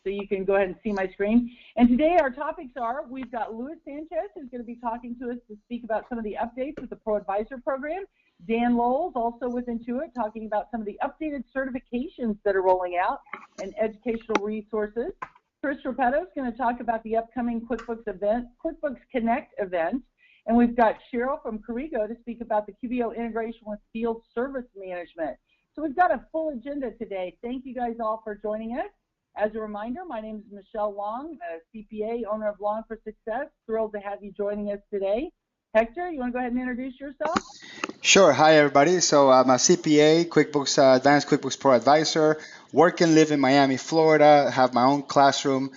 so you can go ahead and see my screen. And today our topics are, we've got Luis Sanchez who's going to be talking to us to speak about some of the updates with the ProAdvisor program. Dan Lowell's also with Intuit talking about some of the updated certifications that are rolling out and educational resources. Chris Repetto is going to talk about the upcoming QuickBooks Connect event. And we've got Cheryl from Corrigo to speak about the QBO integration with field service management. So we've got a full agenda today. Thank you guys all for joining us. As a reminder, my name is Michelle Long, a CPA, owner of Long for Success. Thrilled to have you joining us today. Hector, you want to go ahead and introduce yourself? Sure. Hi, everybody. So I'm a CPA, QuickBooks, Advanced QuickBooks Pro Advisor, work and live in Miami, Florida, have my own classroom.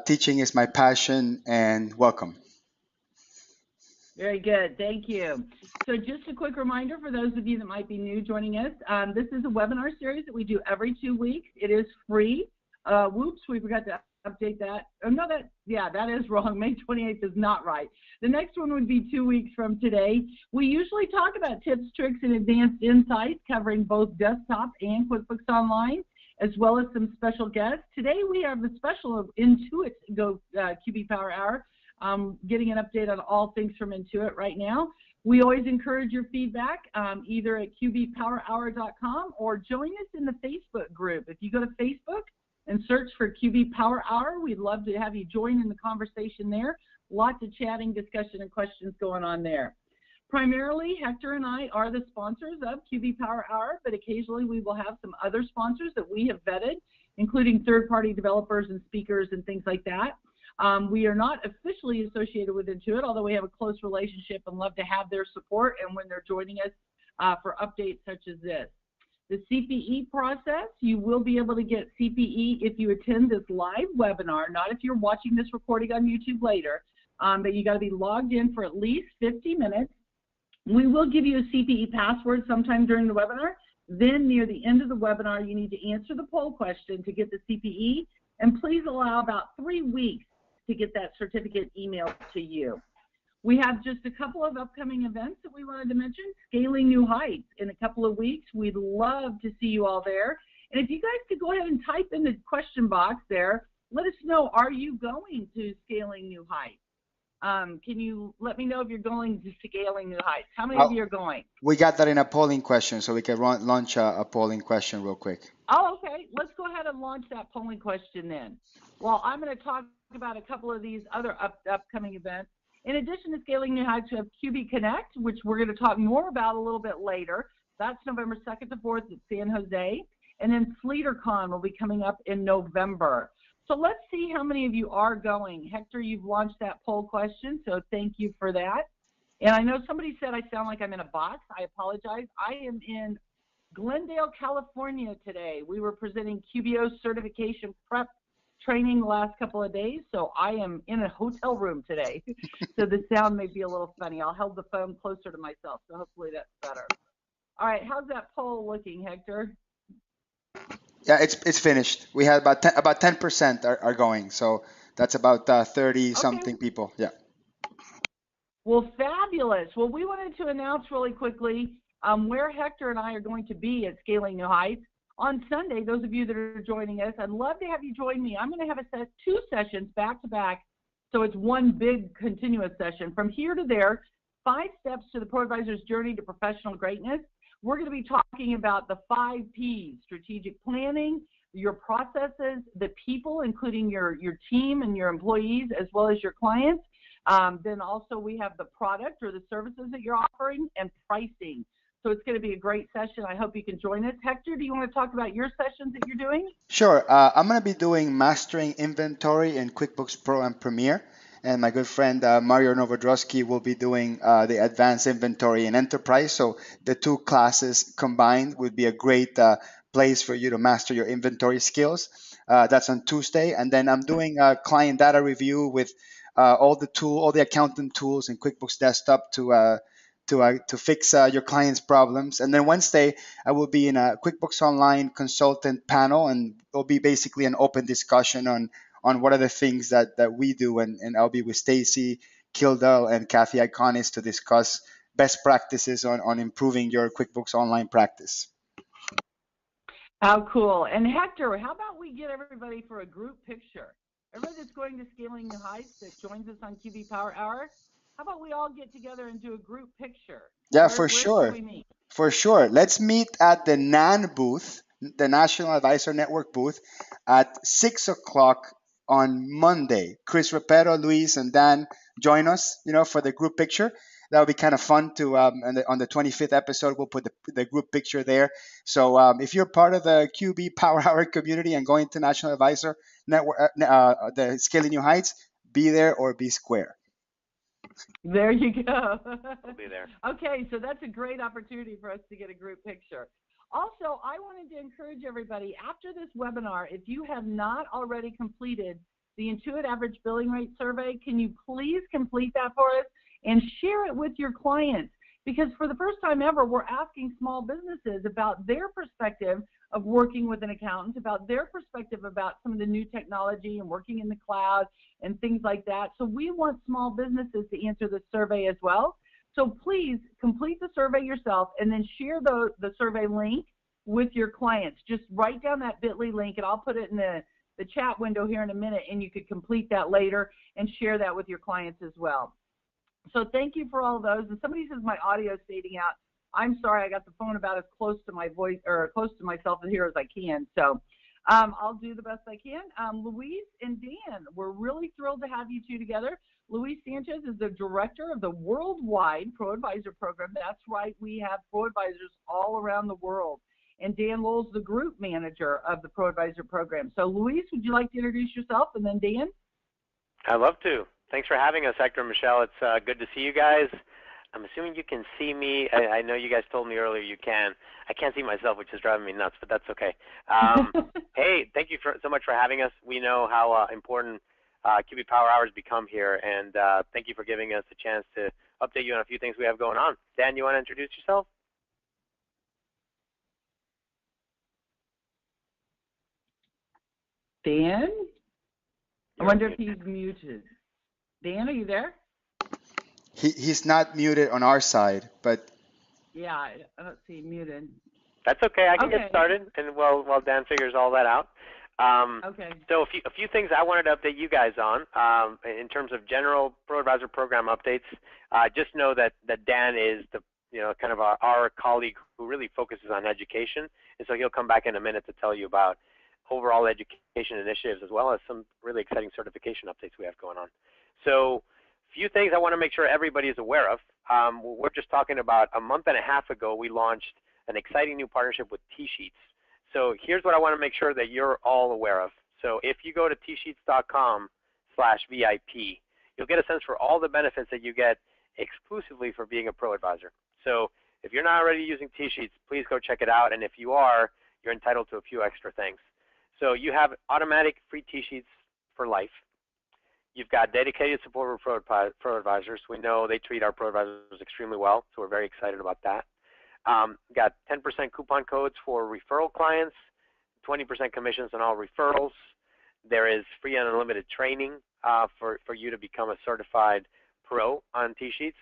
Teaching is my passion, and welcome. Very good. Thank you. So just a quick reminder for those of you that might be new joining us, this is a webinar series that we do every 2 weeks. It is free. Whoops, we forgot to update that. Oh, no, that is wrong. May 28th is not right. The next one would be 2 weeks from today. We usually talk about tips, tricks, and advanced insights covering both desktop and QuickBooks Online, as well as some special guests. Today we have the special of Intuit QB Power Hour, getting an update on all things from Intuit right now. We always encourage your feedback either at qbpowerhour.com or join us in the Facebook group. If you go to Facebook and search for QB Power Hour, we'd love to have you join in the conversation there. Lots of chatting, discussion, and questions going on there. Primarily, Hector and I are the sponsors of QB Power Hour, but occasionally we will have some other sponsors that we have vetted, including third-party developers and speakers and things like that. We are not officially associated with Intuit, although we have a close relationship and love to have their support and when they're joining us for updates such as this. The CPE process, you will be able to get CPE if you attend this live webinar, not if you're watching this recording on YouTube later, but you got to be logged in for at least 50 minutes. We will give you a CPE password sometime during the webinar. Then near the end of the webinar, you need to answer the poll question to get the CPE, and please allow about 3 weeks to get that certificate emailed to you. We have just a couple of upcoming events that we wanted to mention. Scaling New Heights in a couple of weeks. We'd love to see you all there. And if you guys could go ahead and type in the question box there, let us know, are you going to Scaling New Heights? Can you let me know if you're going to Scaling New Heights? How many of you are going? We got that in a polling question, so we can launch a polling question real quick. Oh, okay. Let's go ahead and launch that polling question then. Well, I'm going to talk about a couple of these other upcoming events. In addition to Scaling New Heights, we have QB Connect, which we're going to talk more about a little bit later. That's November 2nd to 4th at San Jose. And then SleaterCon will be coming up in November. So let's see how many of you are going. Hector, you've launched that poll question, so thank you for that. And I know somebody said I sound like I'm in a box. I apologize. I am in Glendale, California today. We were presenting QBO certification prep training the last couple of days, so I am in a hotel room today. So the sound may be a little funny. I'll hold the phone closer to myself, so hopefully that's better. All right, how's that poll looking, Hector? Yeah, it's finished. We had about 10% are going, so that's about 30-something people. Yeah. Well, fabulous. Well, we wanted to announce really quickly where Hector and I are going to be at Scaling New Heights. On Sunday, those of you that are joining us, I'd love to have you join me. I'm going to have two sessions back to back, so it's one big continuous session. From here to there, 5 steps to the ProAdvisor's journey to professional greatness. We're going to be talking about the 5 Ps: strategic planning, your processes, the people, including your team and your employees, as well as your clients. Then also we have the product or the services that you're offering and pricing. So it's going to be a great session. I hope you can join us. Hector, do you want to talk about your sessions that you're doing? Sure. I'm going to be doing Mastering Inventory in QuickBooks Pro and Premier. And my good friend Mario Novodrowski will be doing the Advanced Inventory in Enterprise. So the 2 classes combined would be a great place for you to master your inventory skills. That's on Tuesday. And then I'm doing a client data review with all the accountant tools in QuickBooks Desktop to fix your clients' problems. And then Wednesday, I will be in a QuickBooks Online consultant panel, and it'll be basically an open discussion on what are the things that we do. And I'll be with Stacy, Kildall, and Kathy Iconis to discuss best practices on improving your QuickBooks Online practice. How cool. And Hector, how about we get everybody for a group picture? Everybody that's going to Scaling New Heights that joins us on QB Power Hour, how about we all get together and do a group picture? Yeah, Where for should sure. we meet? For sure. Let's meet at the NAN booth, the National Advisor Network booth, at 6 o'clock on Monday. Chris Repetto, Luis, and Dan join us, for the group picture. That'll be kind of fun to on the 25th episode. We'll put the group picture there. So if you're part of the QB Power Hour community and going to National Advisor Network, the Scaling New Heights, be there or be square. There you go. We'll be there. Okay, so that's a great opportunity for us to get a group picture. Also, I wanted to encourage everybody, after this webinar, if you have not already completed the Intuit Average Billing Rate Survey, can you please complete that for us and share it with your clients? Because for the first time ever, we're asking small businesses about their perspective of working with an accountant, about their perspective about some of the new technology and working in the cloud and things like that. So we want small businesses to answer this survey as well. So please complete the survey yourself and then share the survey link with your clients. Just write down that bit.ly link, and I'll put it in the chat window here in a minute, and you could complete that later and share that with your clients as well. So thank you for all of those. And somebody says my audio is fading out. I'm sorry, I got the phone about as close to my voice or close to myself here as I can. So I'll do the best I can. Luis and Dan, we're really thrilled to have you two together. Luis Sanchez is the director of the worldwide ProAdvisor program. That's right, we have ProAdvisors all around the world. And Dan Lowell's the group manager of the ProAdvisor program. So Luis, would you like to introduce yourself, and then Dan? I'd love to. Thanks for having us, Hector and Michelle. It's good to see you guys. I'm assuming you can see me. I know you guys told me earlier you can. I can't see myself, which is driving me nuts, but that's okay. Hey, thank you so much for having us. We know how important QB Power Hours become here, and thank you for giving us a chance to update you on a few things we have going on. Dan, you want to introduce yourself? Dan? I wonder if he's muted. Dan, are you there? He's not muted on our side, but yeah, I don't see muted. That's okay. I can get started, and while Dan figures all that out. Okay. So a few things I wanted to update you guys on in terms of general ProAdvisor program updates. Just know that Dan is the kind of our colleague who really focuses on education, and so he'll come back in a minute to tell you about overall education initiatives as well as some really exciting certification updates we have going on. So a few things I want to make sure everybody is aware of. We're just talking about a month and a half ago, we launched an exciting new partnership with TSheets. So here's what I want to make sure that you're all aware of. So if you go to tsheets.com/VIP, you'll get a sense for all the benefits that you get exclusively for being a ProAdvisor. So if you're not already using TSheets, please go check it out. And if you are, you're entitled to a few extra things. So you have automatic free TSheets for life. You've got dedicated support for ProAdvisors. We know they treat our ProAdvisors extremely well, so we're very excited about that. Got 10% coupon codes for referral clients, 20% commissions on all referrals. There is free and unlimited training for you to become a certified pro on TSheets,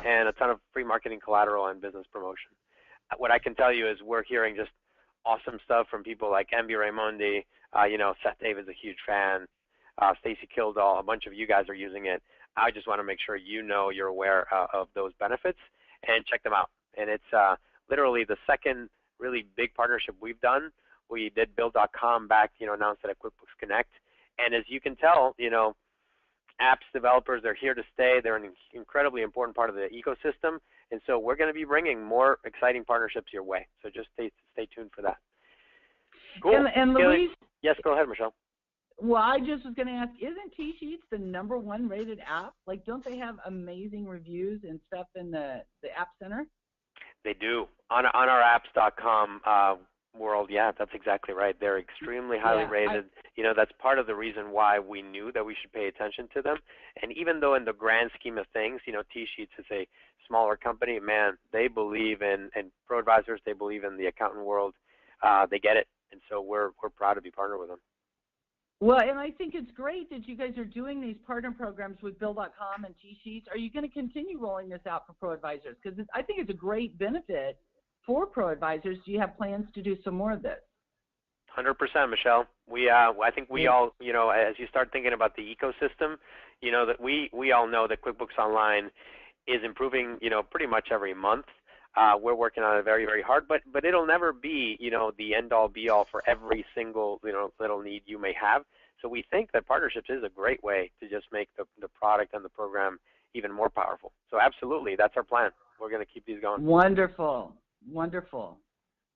and a ton of free marketing collateral and business promotion. What I can tell you is we're hearing just awesome stuff from people like Ambi Raimondi, Seth David's a huge fan, Stacy Kildall, a bunch of you guys are using it. I just want to make sure you're aware of those benefits and check them out. And it's literally the second really big partnership we've done. We did Build.com back, announced it at QuickBooks Connect. And as you can tell, apps developers, they're here to stay. They're an incredibly important part of the ecosystem. And so we're going to be bringing more exciting partnerships your way. So just stay tuned for that. Cool. And Luis? Yes, go ahead, Michelle. Well, I just was going to ask, isn't TSheets the #1 rated app? Like, don't they have amazing reviews and stuff in the App Center? They do. On our apps.com world, yeah, that's exactly right. They're extremely highly rated. That's part of the reason why we knew that we should pay attention to them. And even though in the grand scheme of things, TSheets is a smaller company, man, they believe in ProAdvisors. They believe in the accountant world. They get it. And so we're proud to be partnered with them. Well, and I think it's great that you guys are doing these partner programs with Bill.com and TSheets. Are you going to continue rolling this out for ProAdvisors? Because I think it's a great benefit for ProAdvisors. Do you have plans to do some more of this? 100%, Michelle. I think we all, as you start thinking about the ecosystem, that we all know that QuickBooks Online is improving, pretty much every month. We're working on it very, very hard, but it'll never be, the end-all, be-all for every single, little need you may have. So we think that partnerships is a great way to just make the product and the program even more powerful. So absolutely, that's our plan. We're going to keep these going. Wonderful, wonderful.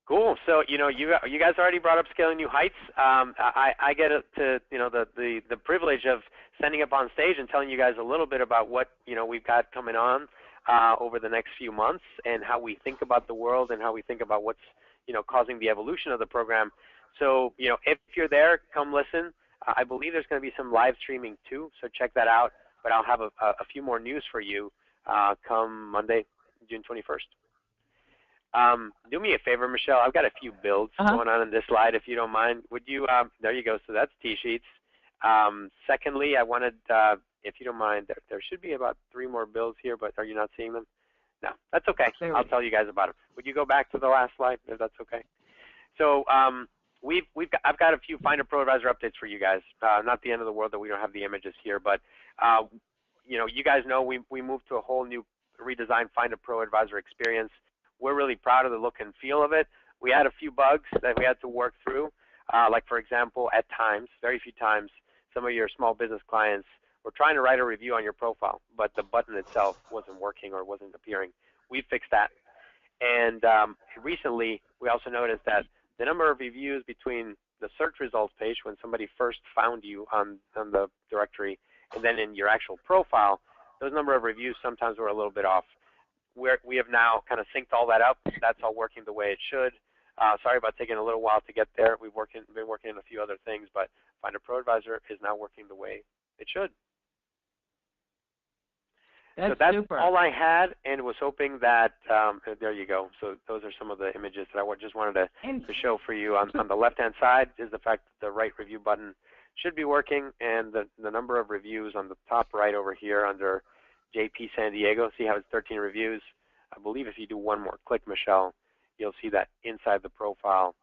Cool. So you guys already brought up Scaling New Heights. I get to the privilege of standing up on stage and telling you guys a little bit about what we've got coming on over the next few months, and how we think about the world and how we think about what's causing the evolution of the program. So if you're there, come listen. I believe there's going to be some live streaming too, so check that out. But I'll have a few more news for you come Monday, June 21st. Do me a favor, Michelle. I've got a few builds going on in this slide, if you don't mind. Would you? There you go. So that's TSheets. Secondly, I wanted, if you don't mind, there should be about 3 more builds here, but are you not seeing them? No, that's okay. I'll tell you guys about them. Would you go back to the last slide, if that's okay? So I've got a few Find a ProAdvisor updates for you guys. Not the end of the world that we don't have the images here, but you guys know we moved to a whole new redesigned Find a ProAdvisor experience. We're really proud of the look and feel of it. We had a few bugs that we had to work through, like for example, at times, very few times, some of your small business clients were trying to write a review on your profile, but the button itself wasn't working or wasn't appearing. We fixed that. And recently, we also noticed that the number of reviews between the search results page when somebody first found you on the directory and then in your actual profile, those number of reviews sometimes were a little bit off. We have now kind of synced all that up. That's all working the way it should. Sorry about taking a little while to get there. We've been working on a few other things, but Find a ProAdvisor is now working the way it should. That's super. All I had, and was hoping that, there you go. So those are some of the images that I just wanted to show for you. On the left-hand side is the fact that the right review button should be working, and the number of reviews on the top right over here under JP San Diego. See how it's 13 reviews? I believe if you do one more click, Michelle, you'll see that inside the profile,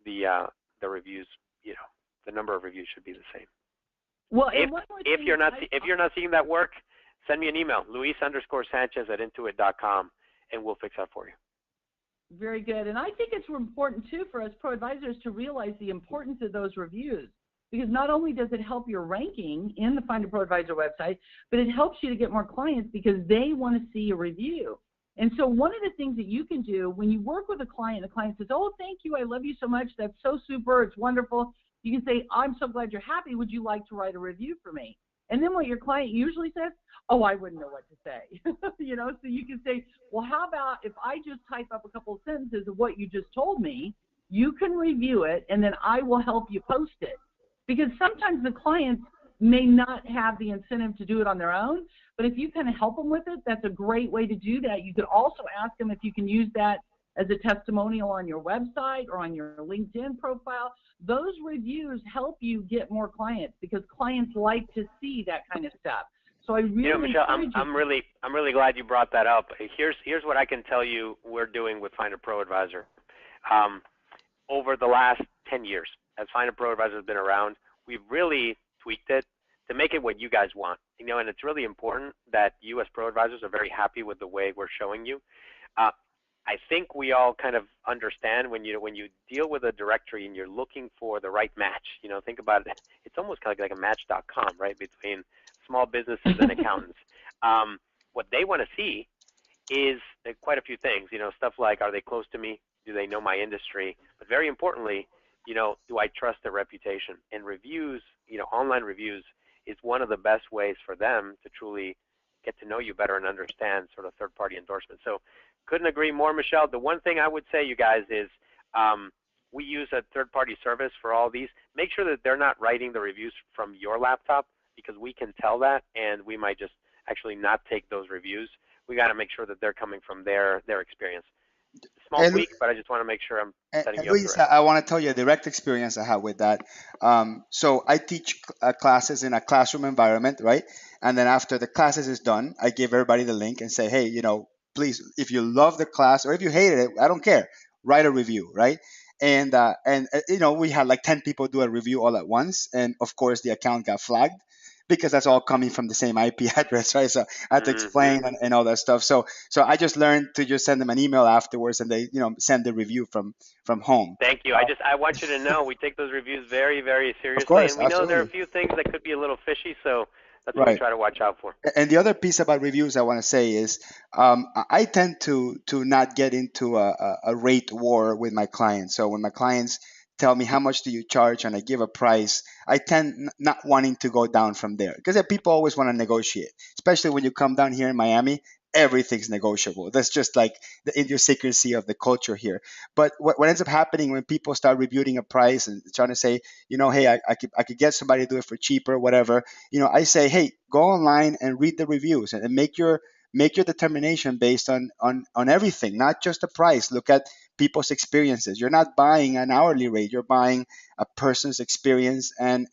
the reviews, the number of reviews should be the same. Well, if you're not seeing that work, send me an email, Luis_Sanchez@Intuit.com, and we'll fix that for you. Very good. And I think it's important too for us ProAdvisors to realize the importance of those reviews. Because not only does it help your ranking in the Find a ProAdvisor website, but it helps you to get more clients because they want to see a review. And so one of the things that you can do when you work with a client, the client says, oh, thank you, I love you so much, that's so super, it's wonderful. You can say, I'm so glad you're happy, would you like to write a review for me? And then what your client usually says, oh, I wouldn't know what to say. So you can say, well, how about if I just type up a couple of sentences of what you just told me, you can review it, and then I will help you post it. Because sometimes the clients may not have the incentive to do it on their own, but if you kind of help them with it, that's a great way to do that. You could also ask them if you can use that as a testimonial on your website or on your LinkedIn profile. Those reviews help you get more clients because clients like to see that kind of stuff. So I really, Michelle, I'm really glad you brought that up. Here's what I can tell you we're doing with Find a ProAdvisor. Over the last 10 years, as Find a ProAdvisor has been around, we've really tweaked it to make it what you guys want. And it's really important that you as ProAdvisors are very happy with the way we're showing you. I think we all kind of understand when you deal with a directory and you're looking for the right match. Think about it. It's almost kind of like a match.com, right, between small businesses and accountants. What they want to see is quite a few things. Stuff like, are they close to me? Do they know my industry? But very importantly, do I trust their reputation? And reviews, online reviews is one of the best ways for them to truly get to know you better and understand sort of third-party endorsement. So couldn't agree more, Michelle. The one thing I would say, you guys, is we use a third-party service for all these. Make sure that they're not writing the reviews from your laptop because we can tell that, and we might just actually not take those reviews. We got to make sure that they're coming from their experience. Small tweak, but I just want to make sure I'm setting you up. Luis, I want to tell you a direct experience I had with that. So I teach classes in a classroom environment, right? And then after the classes is done, I give everybody the link and say, hey, please, if you love the class or if you hated it, I don't care. Write a review, right? We had like 10 people do a review all at once, and of course the account got flagged because that's all coming from the same IP address, right? So I had to explain and all that stuff. So I just learned to just send them an email afterwards, and they send the review from home. Thank you. I want you to know we take those reviews very, very Of seriously, course, and we know there are a absolutely. few things that could be a little fishy, so that's what we Right. try to watch out for. And the other piece about reviews I want to say is I tend to not get into a rate war with my clients. So when my clients tell me how much do you charge and I give a price, I tend not wanting to go down from there because people always want to negotiate, especially when you come down here in Miami. Everything's negotiable. That's just like the idiosyncrasy of the culture here. But what ends up happening when people start reviewing a price and trying to say, hey, I could get somebody to do it for cheaper, whatever, I say, hey, go online and read the reviews and make your determination based on everything, not just the price. Look at people's experiences. You're not buying an hourly rate. You're buying a person's experience and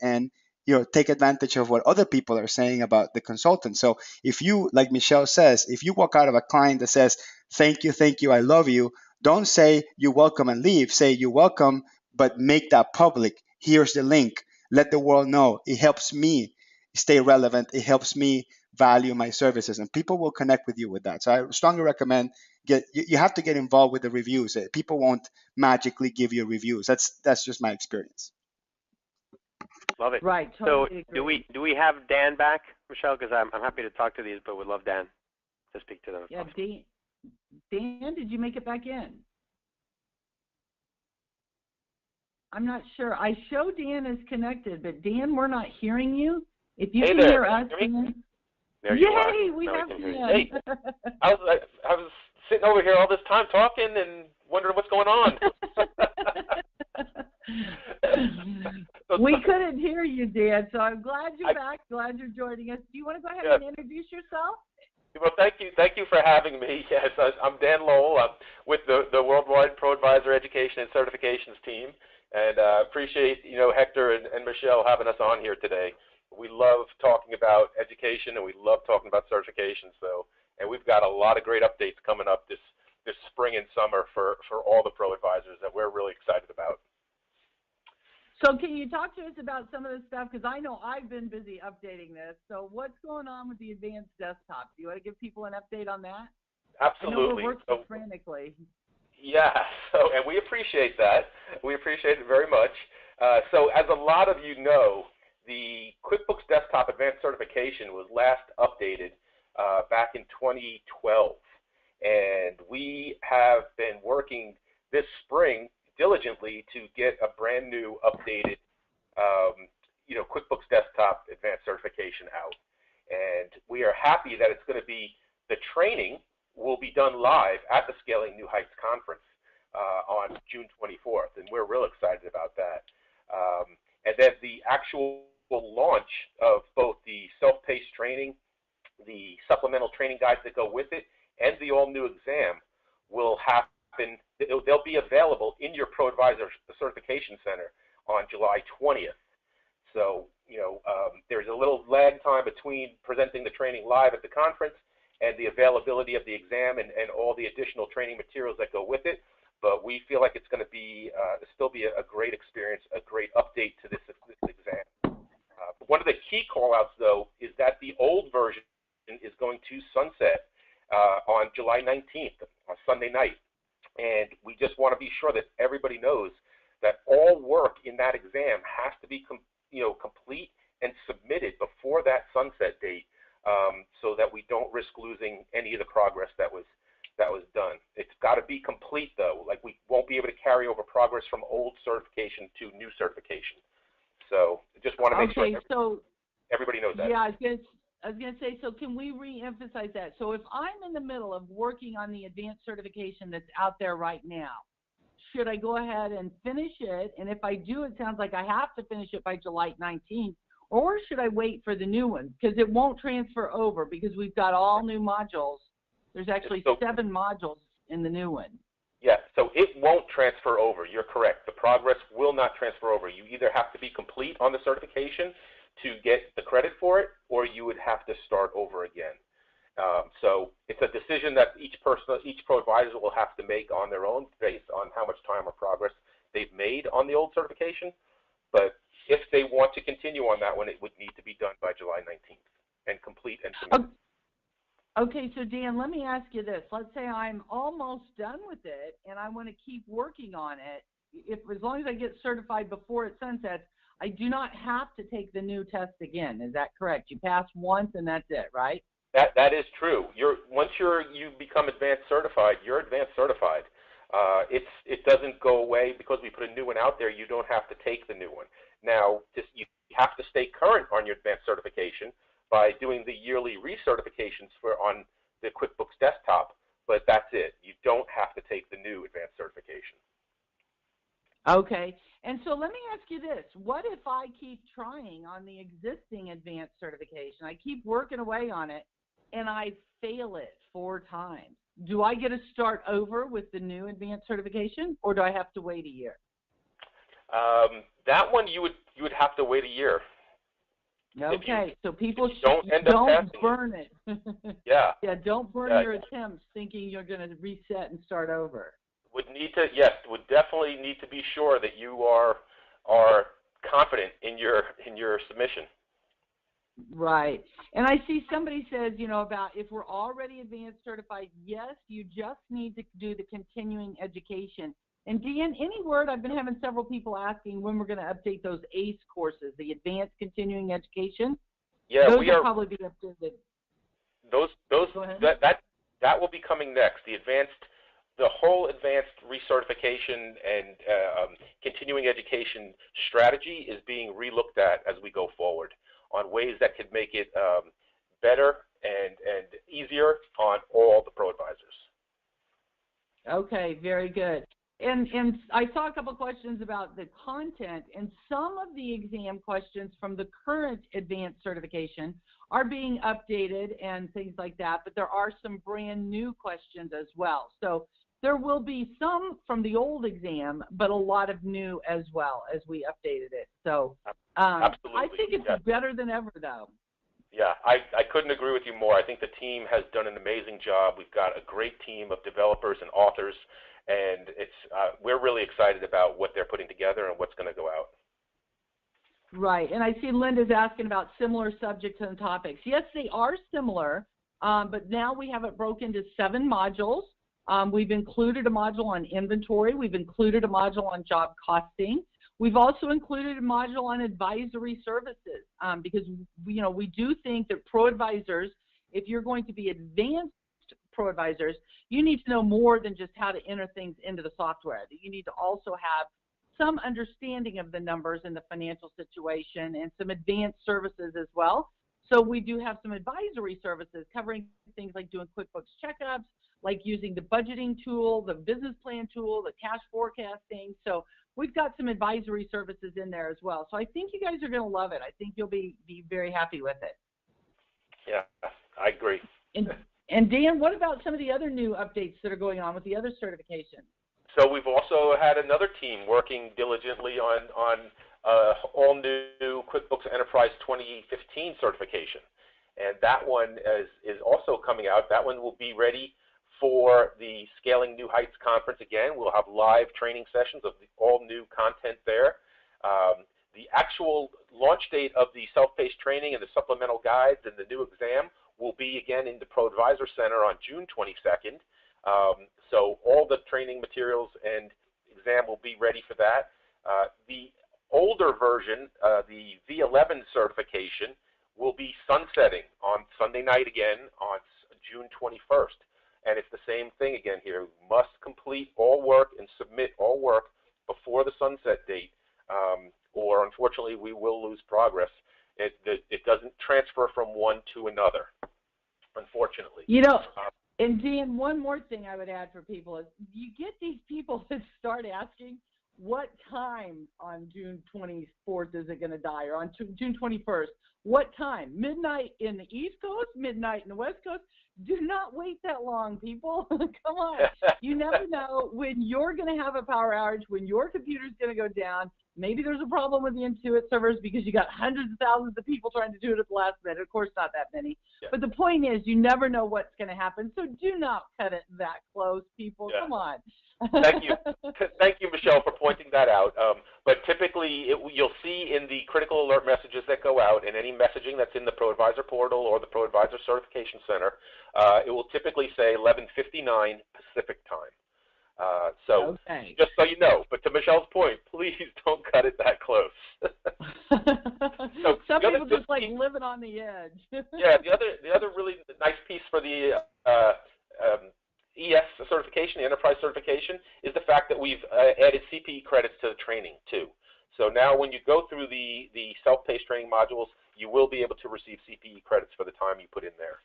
take advantage of what other people are saying about the consultant. So if you, like Michelle says, if you walk out of a client that says, thank you, I love you, don't say you're welcome and leave. Say you're welcome, but make that public. Here's the link. Let the world know. It helps me stay relevant. It helps me value my services, and people will connect with you with that. So I strongly recommend you have to get involved with the reviews. People won't magically give you reviews. That's just my experience. Love it. Right. Totally agree. Do we have Dan back, Michelle? Because I'm happy to talk to these, but would love Dan to speak to them. Yeah, Dan, did you make it back in? I'm not sure. I show Dan is connected, but Dan, we're not hearing you. If you can hear us, Dan. There you are. Yay, we have Dan. Dan. Hey, I was sitting over here all this time talking and wondering what's going on. We couldn't hear you, Dan, so I'm glad you're back. Glad you're joining us. Do you want to go ahead and introduce yourself? Well, thank you. Thank you for having me. Yes, I'm Dan Lowell. I'm with the Worldwide ProAdvisor Education and Certifications team, and appreciate Hector and Michelle having us on here today. We love talking about education and we love talking about certifications. And we've got a lot of great updates coming up this spring and summer for all the ProAdvisors that we're really excited about. So can you talk to us about some of this stuff? Because I know I've been busy updating this. So what's going on with the advanced desktop? Do you want to give people an update on that? Absolutely. I know we're working frantically. Yeah, and we appreciate that. We appreciate it very much. So as a lot of you know, the QuickBooks Desktop Advanced Certification was last updated back in 2012. And we have been working this spring diligently to get a brand new updated QuickBooks Desktop Advanced Certification out. And we are happy that it's going to be, the training will be done live at the Scaling New Heights Conference on June 24th, and we're real excited about that. And then the actual launch of both the self-paced training, the supplemental training guides that go with it, and the all-new exam will happen. They'll be available in your ProAdvisor Certification Center on July 20th. So, there's a little lag time between presenting the training live at the conference and the availability of the exam and all the additional training materials that go with it. But we feel like it's going to be still be a great experience, a great update to this exam. One of the key call-outs, though, is that the old version is going to sunset on July 19th, on Sunday night. And we just want to be sure that everybody knows that all work in that exam has to be complete and submitted before that sunset date, so that we don't risk losing any of the progress that was done. It's got to be complete, though. Like, we won't be able to carry over progress from old certification to new certification. So just want to make sure everybody knows that. Yeah, I was going to say, so can we re-emphasize that? So if I'm in the middle of working on the advanced certification that's out there right now, should I go ahead and finish it? And if I do, it sounds like I have to finish it by July 19th. Or should I wait for the new one? Because it won't transfer over because we've got all new modules. There's actually 7 modules in the new one. Yeah, so it won't transfer over. You're correct. The progress will not transfer over. You either have to be complete on the certification to get the credit for it, or you would have to start over again. So it's a decision that each ProAdvisor will have to make on their own based on how much time or progress they've made on the old certification. But if they want to continue on that one, it would need to be done by July 19th and complete and submit. Okay, so Dan, let me ask you this. Let's say I'm almost done with it and I want to keep working on it. As long as I get certified before it sunsets, I do not have to take the new test again. Is that correct? You pass once and that's it, right? That is true. Once you become advanced certified, you're advanced certified. It doesn't go away because we put a new one out there. You don't have to take the new one. Now, you have to stay current on your advanced certification by doing the yearly recertifications on the QuickBooks desktop, but that's it. You don't have to take the new advanced certification. Okay, and so let me ask you this. What if I keep trying on the existing advanced certification? I keep working away on it, and I fail it 4 times. Do I get to start over with the new advanced certification, or do I have to wait a year? That one you would have to wait a year. Okay, so people don't burn it. Yeah. Yeah, don't burn your attempts thinking you're going to reset and start over. Would definitely need to be sure that you are confident in your submission. Right. And I see somebody says, about if we're already advanced certified, yes, you just need to do the continuing education. And Dan, any word? I've been having several people asking when we're going to update those ACE courses, the advanced continuing education. Yeah, those will probably be updated. That will be coming next. The whole advanced recertification and continuing education strategy is being relooked at as we go forward on ways that could make it better and easier on all the ProAdvisors. Okay, very good. And I saw a couple questions about the content, and some of the exam questions from the current advanced certification are being updated and things like that, but there are some brand new questions as well. So there will be some from the old exam, but a lot of new as well as we updated it. So absolutely. I think it's better than ever, though. Yeah, I couldn't agree with you more. I think the team has done an amazing job. We've got a great team of developers and authors, and we're really excited about what they're putting together and what's going to go out. Right, and I see Linda's asking about similar subjects and topics. Yes, they are similar, but now we have it broken into 7 modules. We've included a module on inventory. We've included a module on job costing. We've also included a module on advisory services because we do think that ProAdvisors, if you're going to be advanced ProAdvisors, you need to know more than just how to enter things into the software. You need to also have some understanding of the numbers and the financial situation and some advanced services as well. So we do have some advisory services covering things like doing QuickBooks checkups, like using the budgeting tool, the business plan tool, the cash forecasting. So we've got some advisory services in there as well. So I think you guys are going to love it. I think you'll be very happy with it. Yeah, I agree. And Dan, what about some of the other new updates that are going on with the other certifications? So we've also had another team working diligently on all new QuickBooks Enterprise 2015 certification. And that one is also coming out. That one will be ready for the Scaling New Heights conference again. We'll have live training sessions of all new content there. The actual launch date of the self-paced training and the supplemental guides and the new exam will be again in the ProAdvisor Center on June 22nd. So all the training materials and exam will be ready for that. The older version, the V11 certification, will be sunsetting on Sunday night again on June 21st. And it's the same thing again here. We must complete all work and submit all work before the sunset date, or unfortunately we will lose progress. It doesn't transfer from one to another, unfortunately. And Dan, one more thing I would add for people is you get these people that start asking, what time on June 24th is it going to die, or on June 21st? What time? Midnight in the East Coast? Midnight in the West Coast? Do not wait that long, people. Come on. You never know when you're going to have a power outage, when your computer's going to go down. Maybe there's a problem with the Intuit servers because you got hundreds of thousands of people trying to do it at the last minute. Of course, not that many. Yeah. But the point is, you never know what's going to happen. So do not cut it that close, people. Yeah. Come on. Thank you. Thank you, Michelle, for pointing that out. But typically, you'll see in the critical alert messages that go out and any messaging that's in the ProAdvisor portal or the ProAdvisor Certification Center, it will typically say 11:59 Pacific time. So okay. Just so you know, but to Michelle's point, please don't cut it that close. So some people just like living on the edge. Yeah, the other really nice piece for the ES certification, the enterprise certification, is the fact that we've added CPE credits to the training too. So now when you go through the self-paced training modules, you will be able to receive CPE credits for the time you put in there.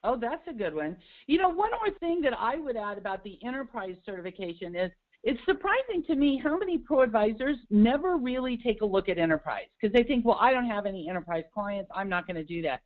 Oh, that's a good one. You know, one more thing that I would add about the enterprise certification is it's surprising to me how many ProAdvisors never really take a look at enterprise because they think, well, I don't have any enterprise clients. I'm not going to do that.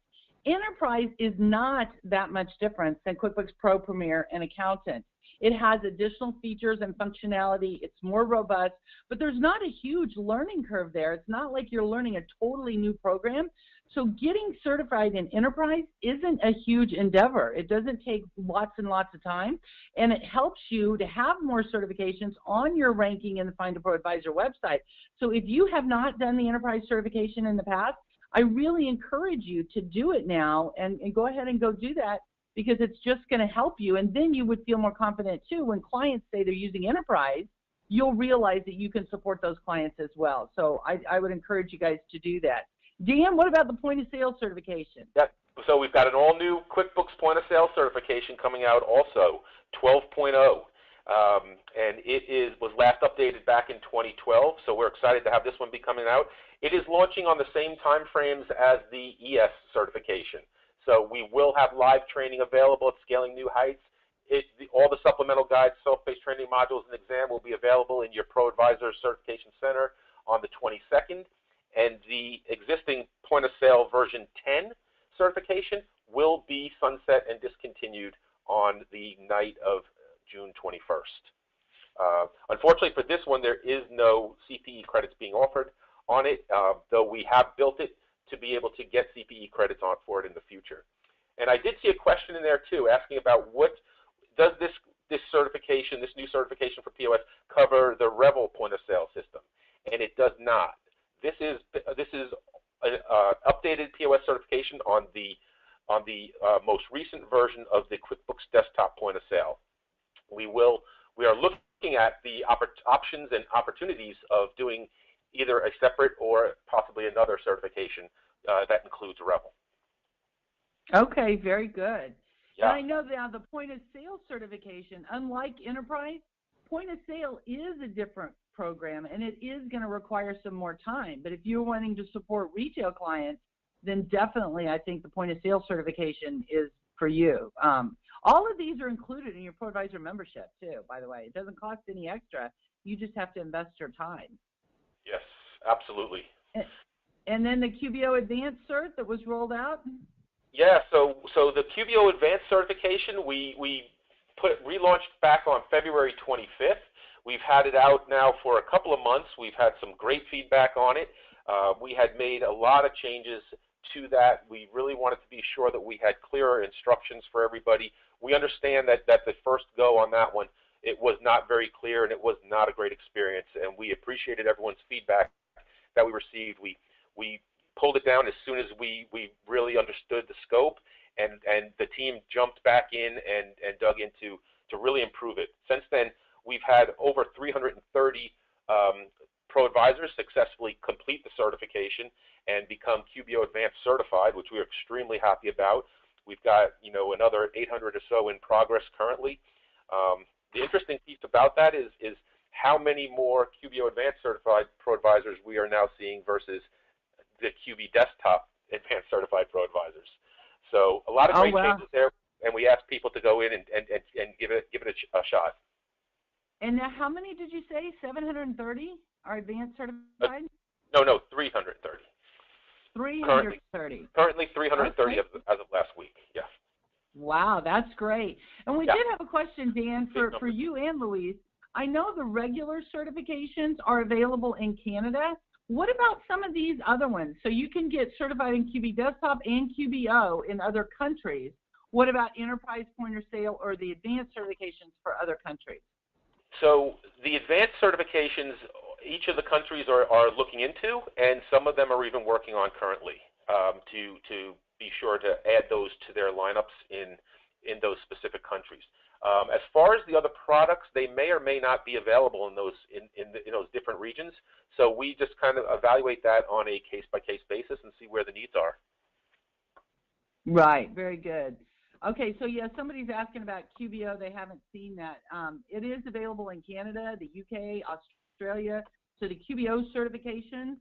Enterprise is not that much different than QuickBooks Pro, Premier, and Accountant. It has additional features and functionality. It's more robust, but there's not a huge learning curve there. It's not like you're learning a totally new program. So getting certified in enterprise isn't a huge endeavor. It doesn't take lots and lots of time, and it helps you to have more certifications on your ranking in the Find a ProAdvisor website. So if you have not done the enterprise certification in the past, I really encourage you to do it now and go ahead and go do that because it's just going to help you. And then you would feel more confident too. When clients say they're using enterprise, you'll realize that you can support those clients as well. So I would encourage you guys to do that. Dan, what about the point of sale certification? Yep. So we've got an all-new QuickBooks point of sale certification coming out also, 12.0. And it was last updated back in 2012, so we're excited to have this one be coming out. It is launching on the same time frames as the ES certification. So we will have live training available at Scaling New Heights. All the supplemental guides, self-paced training modules, and exam will be available in your ProAdvisor Certification Center on the 22nd. And the existing point of sale version 10 certification will be sunset and discontinued on the night of June 21st. Unfortunately for this one, there is no CPE credits being offered on it, though we have built it to be able to get CPE credits on for it in the future. And I did see a question in there too, asking about what does this certification, this new certification for POS, cover the Revel point of sale system? And it does not. This is updated POS certification on the most recent version of the QuickBooks Desktop point of sale. We are looking at the options and opportunities of doing either a separate or possibly another certification that includes Revel. Okay, very good. Yeah. And I know that the point of sale certification, unlike enterprise, point of sale is a different program and it is going to require some more time. But if you're wanting to support retail clients, then definitely I think the point of sale certification is for you. All of these are included in your ProAdvisor membership too, by the way. It doesn't cost any extra. You just have to invest your time. Yes, absolutely. And then the QBO Advanced Cert that was rolled out? Yeah, so the QBO Advanced certification, we relaunched back on February 25th. We've had it out now for a couple of months. We've had some great feedback on it. We had made a lot of changes to that. We really wanted to be sure that we had clearer instructions for everybody. We understand that the first go on that one, it was not very clear and it was not a great experience, and we appreciated everyone's feedback that we received. We pulled it down as soon as we really understood the scope, and the team jumped back in and dug into to really improve it. Since then, we've had over 330 ProAdvisors successfully complete the certification and become QBO Advanced certified, which we are extremely happy about. We've got another 800 or so in progress currently. The interesting piece about that is how many more QBO Advanced certified ProAdvisors we are now seeing versus the QB Desktop Advanced certified ProAdvisors. So a lot of great changes there, and we ask people to go in and give it a shot. And now, how many did you say? 730 are advanced certified? No, 330. 330. Currently 330 as of last week. Yeah. Wow, that's great. And we did have a question, Dan, for you and Louise. I know the regular certifications are available in Canada. What about some of these other ones? So you can get certified in QB Desktop and QBO in other countries. What about enterprise point of sale or the advanced certifications for other countries? So the advanced certifications, each of the countries are looking into, and some of them are even working on currently to be sure to add those to their lineups in those specific countries. As far as the other products, they may or may not be available in those those different regions. So we just kind of evaluate that on a case-by-case basis and see where the needs are. Right, very good. Okay, so yeah, somebody's asking about QBO. They haven't seen that. It is available in Canada, the UK, Australia. So the QBO certifications,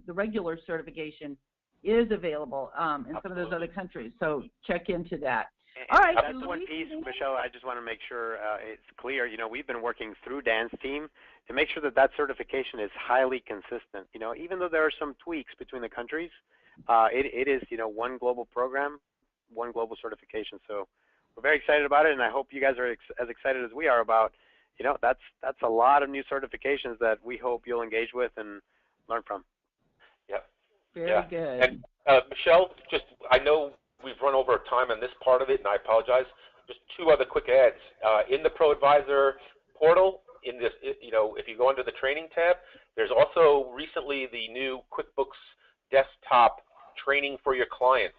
the regular certification is available in some of those other countries. So check into that. All right. That's one piece, Michelle, I just want to make sure it's clear. You know, we've been working through Dan's team to make sure that that certification is highly consistent. You know, even though there are some tweaks between the countries, it is, you know, one global program, one global certification. So we're very excited about it, and I hope you guys are as excited as we are about, you know, that's a lot of new certifications that we hope you'll engage with and learn from. Yep. Very good. And Michelle, just I know we've run over time on this part of it, and I apologize. Just two other quick ads. In the ProAdvisor portal, in this, you know, if you go under the training tab, there's also recently the new QuickBooks Desktop training for your clients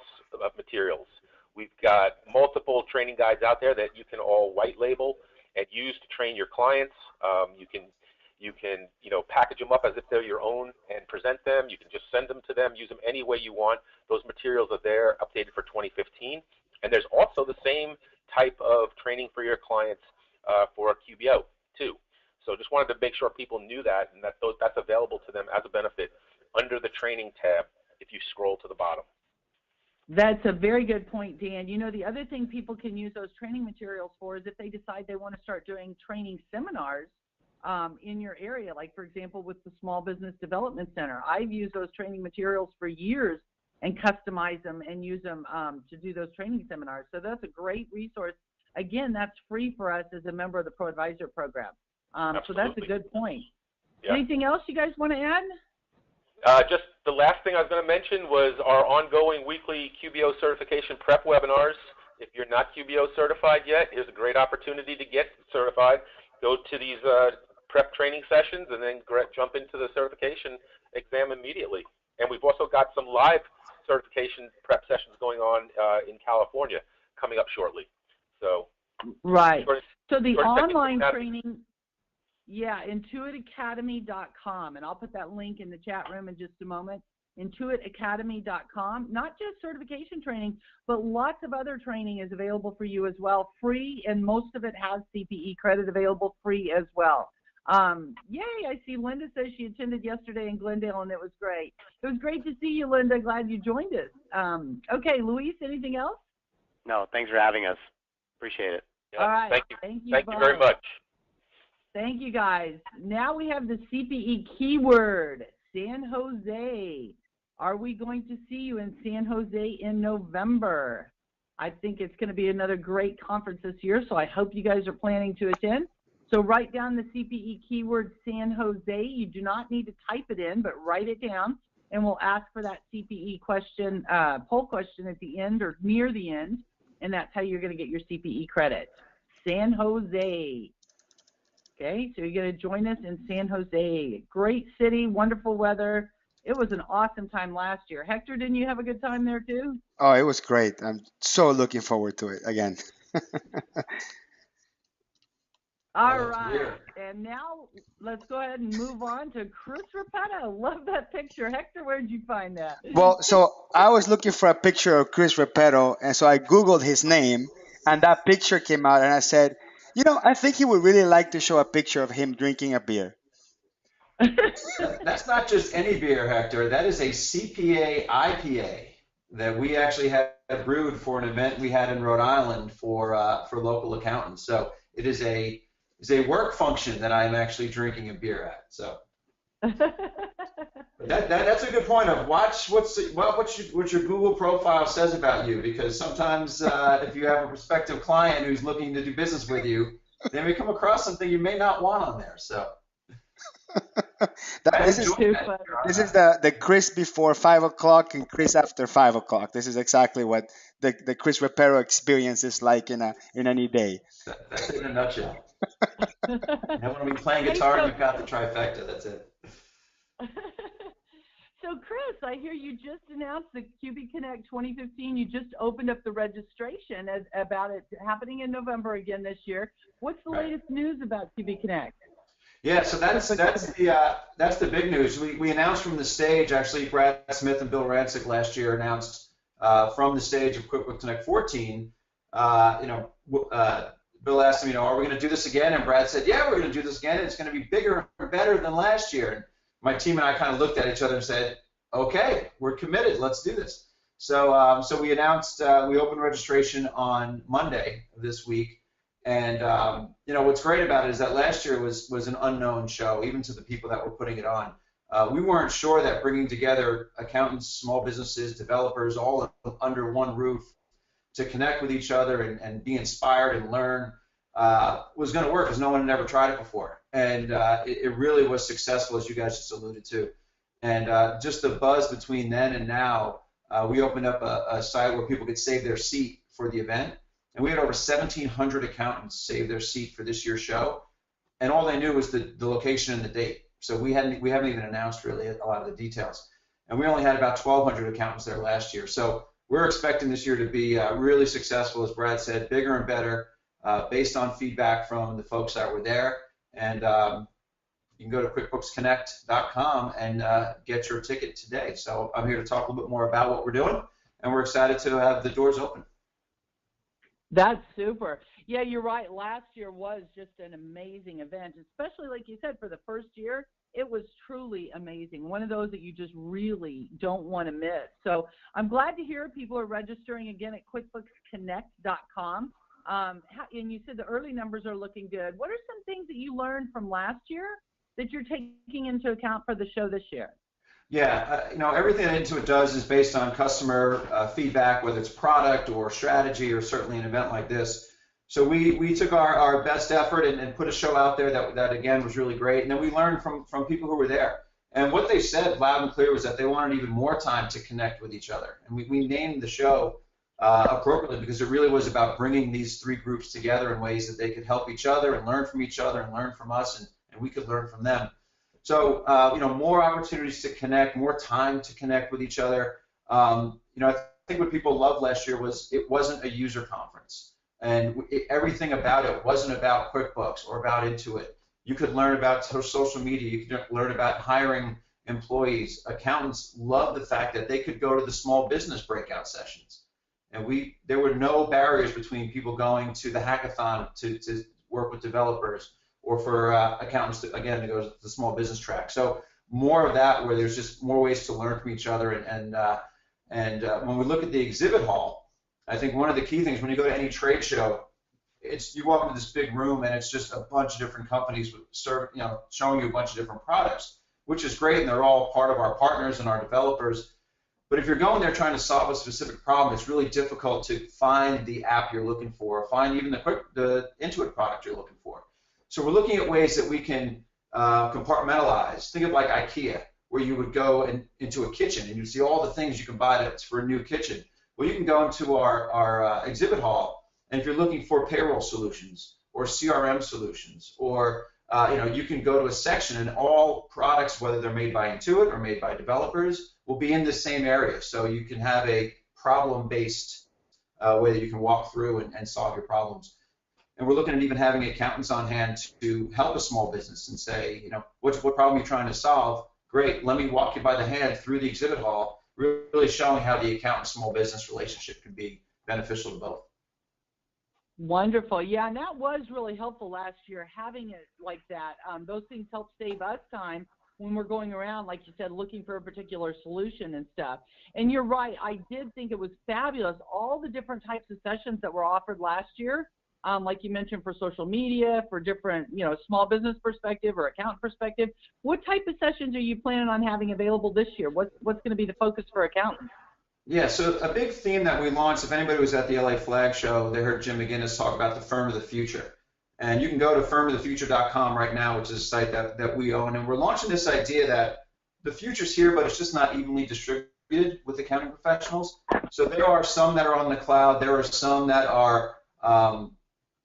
materials. We've got multiple training guides out there that you can all white label and use to train your clients. You can you know, package them up as if they're your own and present them. You can just send them to them, use them any way you want. Those materials are there, updated for 2015. And there's also the same type of training for your clients for QBO too. So just wanted to make sure people knew that, and that's available to them as a benefit under the training tab if you scroll to the bottom. That's a very good point, Dan. You know, the other thing people can use those training materials for is if they decide they want to start doing training seminars in your area, like, for example, with the Small Business Development Center. I've used those training materials for years and customized them and use them to do those training seminars. So that's a great resource. Again, that's free for us as a member of the ProAdvisor program. So that's a good point. Yeah. Anything else you guys want to add? Just the last thing I was going to mention was our ongoing weekly QBO certification prep webinars. If you're not QBO certified yet, here's a great opportunity to get certified. Go to these prep training sessions and then jump into the certification exam immediately. And we've also got some live certification prep sessions going on in California coming up shortly. So right. So the online training, yeah, intuitacademy.com, and I'll put that link in the chat room in just a moment. Intuitacademy.com, not just certification training, but lots of other training is available for you as well, free, and most of it has CPE credit available free as well. Yay, I see Linda says she attended yesterday in Glendale, and it was great. It was great to see you, Linda. Glad you joined us. Okay, Luis, anything else? No, thanks for having us. Appreciate it. Yeah, all right. Thank you very much. Thank you, guys. Now we have the CPE Keyword, San Jose. Are we going to see you in San Jose in November? I think it's going to be another great conference this year, so I hope you guys are planning to attend. So write down the CPE keyword San Jose. You do not need to type it in, but write it down, and we'll ask for that CPE question, poll question at the end or near the end, and that's how you're going to get your CPE credit. San Jose. Okay, so you're going to join us in San Jose. Great city, wonderful weather. It was an awesome time last year. Hector, didn't you have a good time there too? Oh, it was great. I'm so looking forward to it again. All right, and now let's go ahead and move on to Chris Repetto. Love that picture. Hector, where did you find that? Well, so I was looking for a picture of Chris Repetto, and so I Googled his name, and that picture came out, and I said, you know, I think he would really like to show a picture of him drinking a beer. That's not just any beer, Hector. That is a CPA IPA that we actually had brewed for an event we had in Rhode Island for local accountants. So it is a work function that I'm actually drinking a beer at. So that's a good point. Of watch what your Google profile says about you, because sometimes if you have a prospective client who's looking to do business with you, they may come across something you may not want on there. So This is the Chris before 5 o'clock and Chris after 5 o'clock. This is exactly what the Chris Repetto experience is like in any day. That's it in a nutshell. And when I'm playing guitar, you've got the trifecta. That's it. So, Chris, I hear you just announced the QB Connect 2015. You just opened up the registration about it happening in November again this year. What's the latest news about QB Connect? Yeah, so that's the big news. We announced from the stage, actually, Brad Smith and Bill Rancic last year announced from the stage of QuickBooks Connect 14. Bill asked him, are we going to do this again? And Brad said, yeah, we're going to do this again. It's going to be bigger and better than last year. And my team and I kind of looked at each other and said, okay, we're committed. Let's do this. So we announced we opened registration on Monday of this week. And what's great about it is that last year was an unknown show, even to the people that were putting it on. We weren't sure that bringing together accountants, small businesses, developers, all under one roof to connect with each other and be inspired and learn was going to work, because no one had ever tried it before. And it really was successful, as you guys just alluded to. And just the buzz between then and now, we opened up a site where people could save their seat for the event. And we had over 1,700 accountants save their seat for this year's show. And all they knew was the location and the date. So we haven't even announced really a lot of the details. And we only had about 1,200 accountants there last year. So we're expecting this year to be really successful, as Brad said, bigger and better, based on feedback from the folks that were there. And you can go to QuickBooksConnect.com and get your ticket today. So I'm here to talk a little bit more about what we're doing, and we're excited to have the doors open. That's super. Yeah, you're right. Last year was just an amazing event, especially like you said, for the first year. It was truly amazing. One of those that you just really don't want to miss. So I'm glad to hear people are registering again at QuickBooksConnect.com. And you said the early numbers are looking good. What are some things that you learned from last year that you're taking into account for the show this year? Yeah, everything that Intuit does is based on customer feedback, whether it's product or strategy or certainly an event like this. So we took our best effort and put a show out there that again was really great. And then we learned from people who were there. And what they said loud and clear was that they wanted even more time to connect with each other. And we named the show appropriately, because it really was about bringing these three groups together in ways that they could help each other and learn from each other and learn from us, and we could learn from them. So, more opportunities to connect, more time to connect with each other. I think what people loved last year was it wasn't a user conference, and everything about it wasn't about QuickBooks or about Intuit. You could learn about social media. You could learn about hiring employees. Accountants loved the fact that they could go to the small business breakout sessions. And there were no barriers between people going to the hackathon to work with developers, or for accountants to go to the small business track. So more of that, where there's just more ways to learn from each other. And when we look at the exhibit hall, I think one of the key things when you go to any trade show, you walk into this big room and it's just a bunch of different companies showing you a bunch of different products, which is great, and they're all part of our partners and our developers. But if you're going there trying to solve a specific problem, it's really difficult to find the app you're looking for, or find even the Intuit product you're looking for. So we're looking at ways that we can compartmentalize. Think of like IKEA, where you would go into a kitchen and you see all the things you can buy for a new kitchen. Well, you can go into our exhibit hall, and if you're looking for payroll solutions or CRM solutions, or you can go to a section, and all products, whether they're made by Intuit or made by developers, will be in the same area. So you can have a problem-based way that you can walk through and solve your problems. And we're looking at even having accountants on hand to help a small business and say, what problem you're trying to solve? Great, let me walk you by the hand through the exhibit hall, really showing how the accountant-small business relationship can be beneficial to both. Wonderful. Yeah, and that was really helpful last year, having it like that. Those things help save us time when we're going around, like you said, looking for a particular solution and stuff. And you're right, I did think it was fabulous, all the different types of sessions that were offered last year. Like you mentioned, for social media, for different, small business perspective or account perspective. What type of sessions are you planning on having available this year? What's going to be the focus for accountants? Yeah, so a big theme that we launched, if anybody was at the LA Flag Show, they heard Jim McGinnis talk about the firm of the future. And you can go to firmofthefuture.com right now, which is a site that we own. And we're launching this idea that the future's here, but it's just not evenly distributed with accounting professionals. So there are some that are on the cloud. There are some that are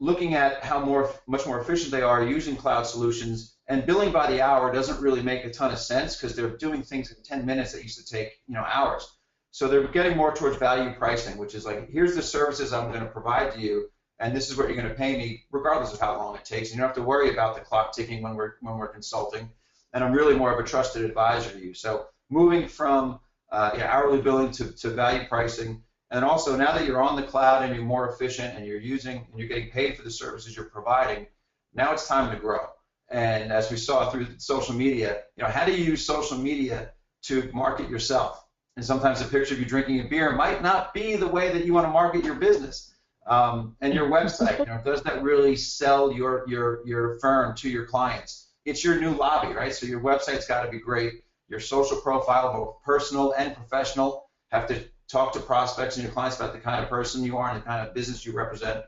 looking at how much more efficient they are using cloud solutions. And billing by the hour doesn't really make a ton of sense because they're doing things in 10 minutes that used to take hours. So they're getting more towards value pricing, which is like, here's the services I'm going to provide to you, and this is what you're going to pay me, regardless of how long it takes. And you don't have to worry about the clock ticking when we're consulting. And I'm really more of a trusted advisor to you. So moving from hourly billing to value pricing, and also now that you're on the cloud and you're more efficient and you're getting paid for the services you're providing, now it's time to grow. And as we saw through social media, how do you use social media to market yourself? And sometimes a picture of you drinking a beer might not be the way that you want to market your business. And your website, does that really sell your firm to your clients? It's your new lobby, right? So your website's got to be great. Your social profile, both personal and professional, have to talk to prospects and your clients about the kind of person you are and the kind of business you represent.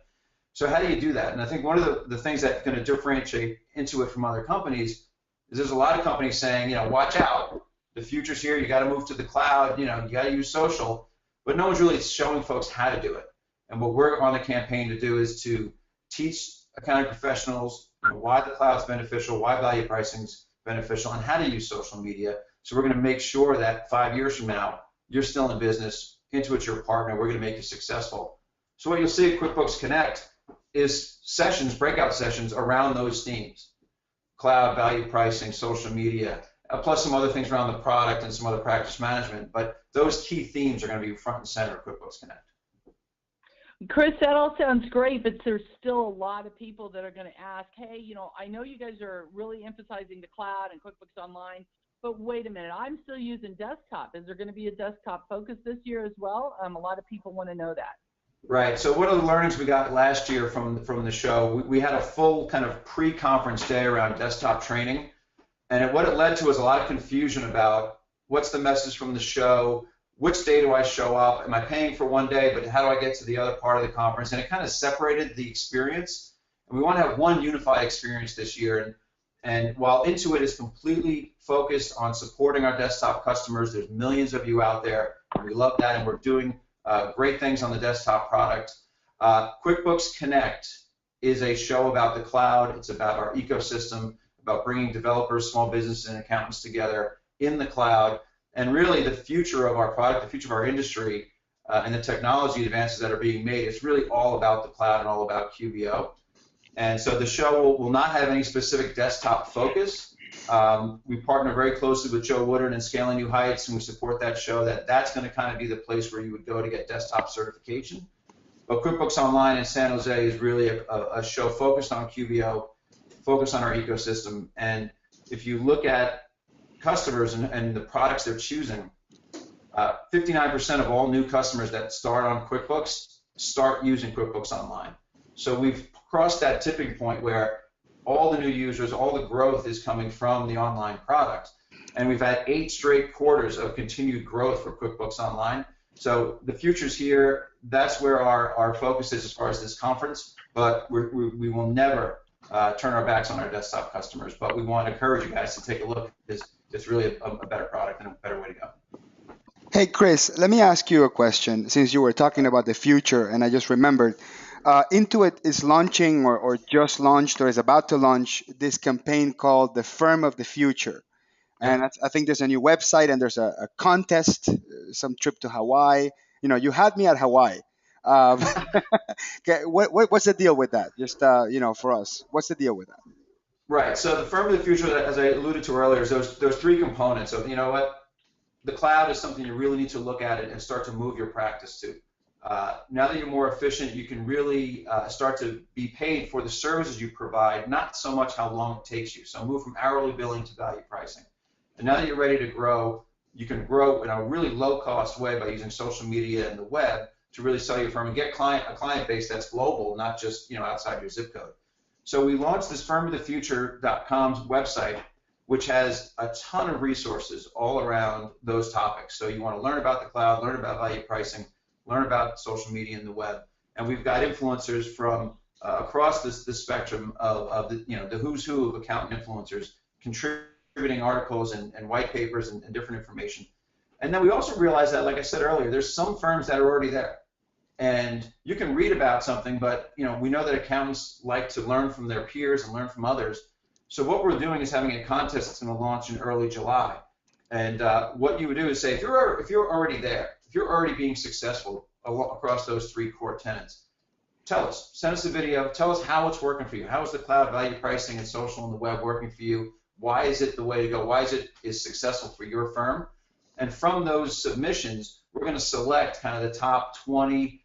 So how do you do that? And I think one of the things that's going to differentiate Intuit from other companies is there's a lot of companies saying, watch out, the future's here, you got to move to the cloud, you got to use social, but no one's really showing folks how to do it. And what we're on the campaign to do is to teach accounting professionals why the cloud's beneficial, why value pricing's beneficial, and how to use social media. So we're going to make sure that 5 years from now, you're still in business, Intuit's your partner, we're going to make you successful. So what you'll see at QuickBooks Connect is breakout sessions around those themes: cloud, value pricing, social media, plus some other things around the product and some other practice management. But those key themes are going to be front and center of QuickBooks Connect. Chris, that all sounds great, but there's still a lot of people that are going to ask, hey, I know you guys are really emphasizing the cloud and QuickBooks Online, but wait a minute, I'm still using desktop. Is there going to be a desktop focus this year as well? A lot of people want to know that. Right. So one of the learnings we got last year from the show, we had a full kind of pre-conference day around desktop training, and what it led to was a lot of confusion about what's the message from the show, which day do I show up, am I paying for one day, but how do I get to the other part of the conference? And it kind of separated the experience. And we want to have one unified experience this year. And while Intuit is completely focused on supporting our desktop customers, there's millions of you out there, and we love that, and we're doing great things on the desktop product. QuickBooks Connect is a show about the cloud. It's about our ecosystem, about bringing developers, small businesses, and accountants together in the cloud. And really the future of our product, the future of our industry, and the technology advances that are being made, it's really all about the cloud and all about QBO. And so the show will not have any specific desktop focus. We partner very closely with Joe Woodard and Scaling New Heights, and we support that show. That's going to kind of be the place where you would go to get desktop certification. But QuickBooks Online in San Jose is really a show focused on QBO, focused on our ecosystem. And if you look at customers and the products they're choosing, 59% of all new customers that start on QuickBooks start using QuickBooks Online. So we've crossed that tipping point where all the new users, all the growth is coming from the online product. And we've had 8 straight quarters of continued growth for QuickBooks Online. So the future's here. That's where our focus is as far as this conference. But we will never turn our backs on our desktop customers. But we want to encourage you guys to take a look. It's really a better product and a better way to go. Hey, Chris, let me ask you a question since you were talking about the future, and I just remembered. Intuit is launching or just launched or is about to launch this campaign called the Firm of the Future. And I think there's a new website and there's a contest, some trip to Hawaii. You had me at Hawaii. What's the deal with that? Just, for us, what's the deal with that? Right. So the Firm of the Future, as I alluded to earlier, is those 3 components of, the cloud is something you really need to look at it and start to move your practice to. Now that you're more efficient, you can really start to be paid for the services you provide, not so much how long it takes you. So move from hourly billing to value pricing. And now that you're ready to grow, you can grow in a really low-cost way by using social media and the web to really sell your firm and get a client base that's global, not just outside your zip code. So we launched this firmofthefuture.com website, which has a ton of resources all around those topics. So you want to learn about the cloud, learn about value pricing, learn about social media and the web. And we've got influencers from across the spectrum of the, the who's who of accountant influencers contributing articles and white papers and different information. And then we also realized that, like I said earlier, there's some firms that are already there. And you can read about something, but we know that accountants like to learn from their peers and learn from others. So what we're doing is having a contest that's going to launch in early July. And what you would do is say, if you're already there, if you're already being successful across those 3 core tenets, tell us, send us a video, tell us how it's working for you. How is the cloud value pricing and social and the web working for you? Why is it the way to go? Why is successful for your firm? And from those submissions, we're going to select kind of the top 20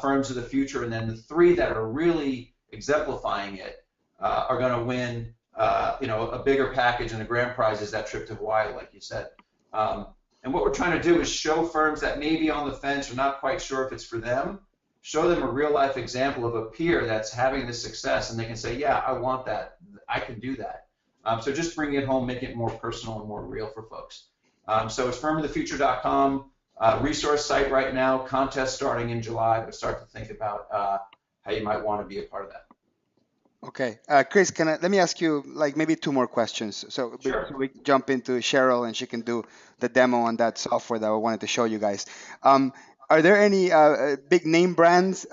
firms of the future, and then the 3 that are really exemplifying it are going to win, a bigger package, and the grand prize is that trip to Hawaii, like you said. And what we're trying to do is show firms that may be on the fence or not quite sure if it's for them, show them a real-life example of a peer that's having this success, and they can say, yeah, I want that. I can do that. So just bring it home, make it more personal and more real for folks. So it's firmofthefuture.com. Resource site right now, contest starting in July, but start to think about how you might want to be a part of that. Okay, Chris, let me ask you maybe 2 more questions. So Sure. we jump into Cheryl and she can do the demo on that software that I wanted to show you guys. Are there any big name brands,